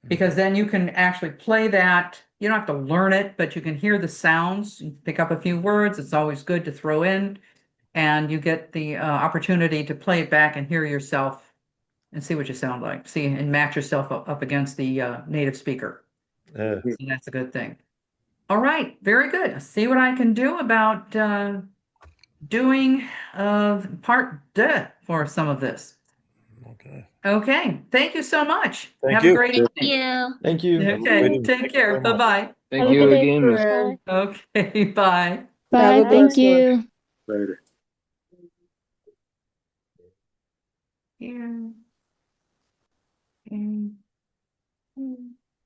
Because then you can actually play that. You don't have to learn it, but you can hear the sounds, you pick up a few words. It's always good to throw in, and you get the opportunity to play it back and hear yourself and see what you sound like. See and match yourself up against the native speaker. Yeah. So that's a good thing. All right, very good. I'll see what I can do about doing part D for some of this. Okay. Okay, thank you so much. Thank Have you. a great Thank evening. you. Thank you. Okay, Thank take you care. very much. Bye-bye. Thank Have a you good day. again, Miss. Corinne. Okay, bye. Bye. Have a Thank blessed one. you. Later. Here.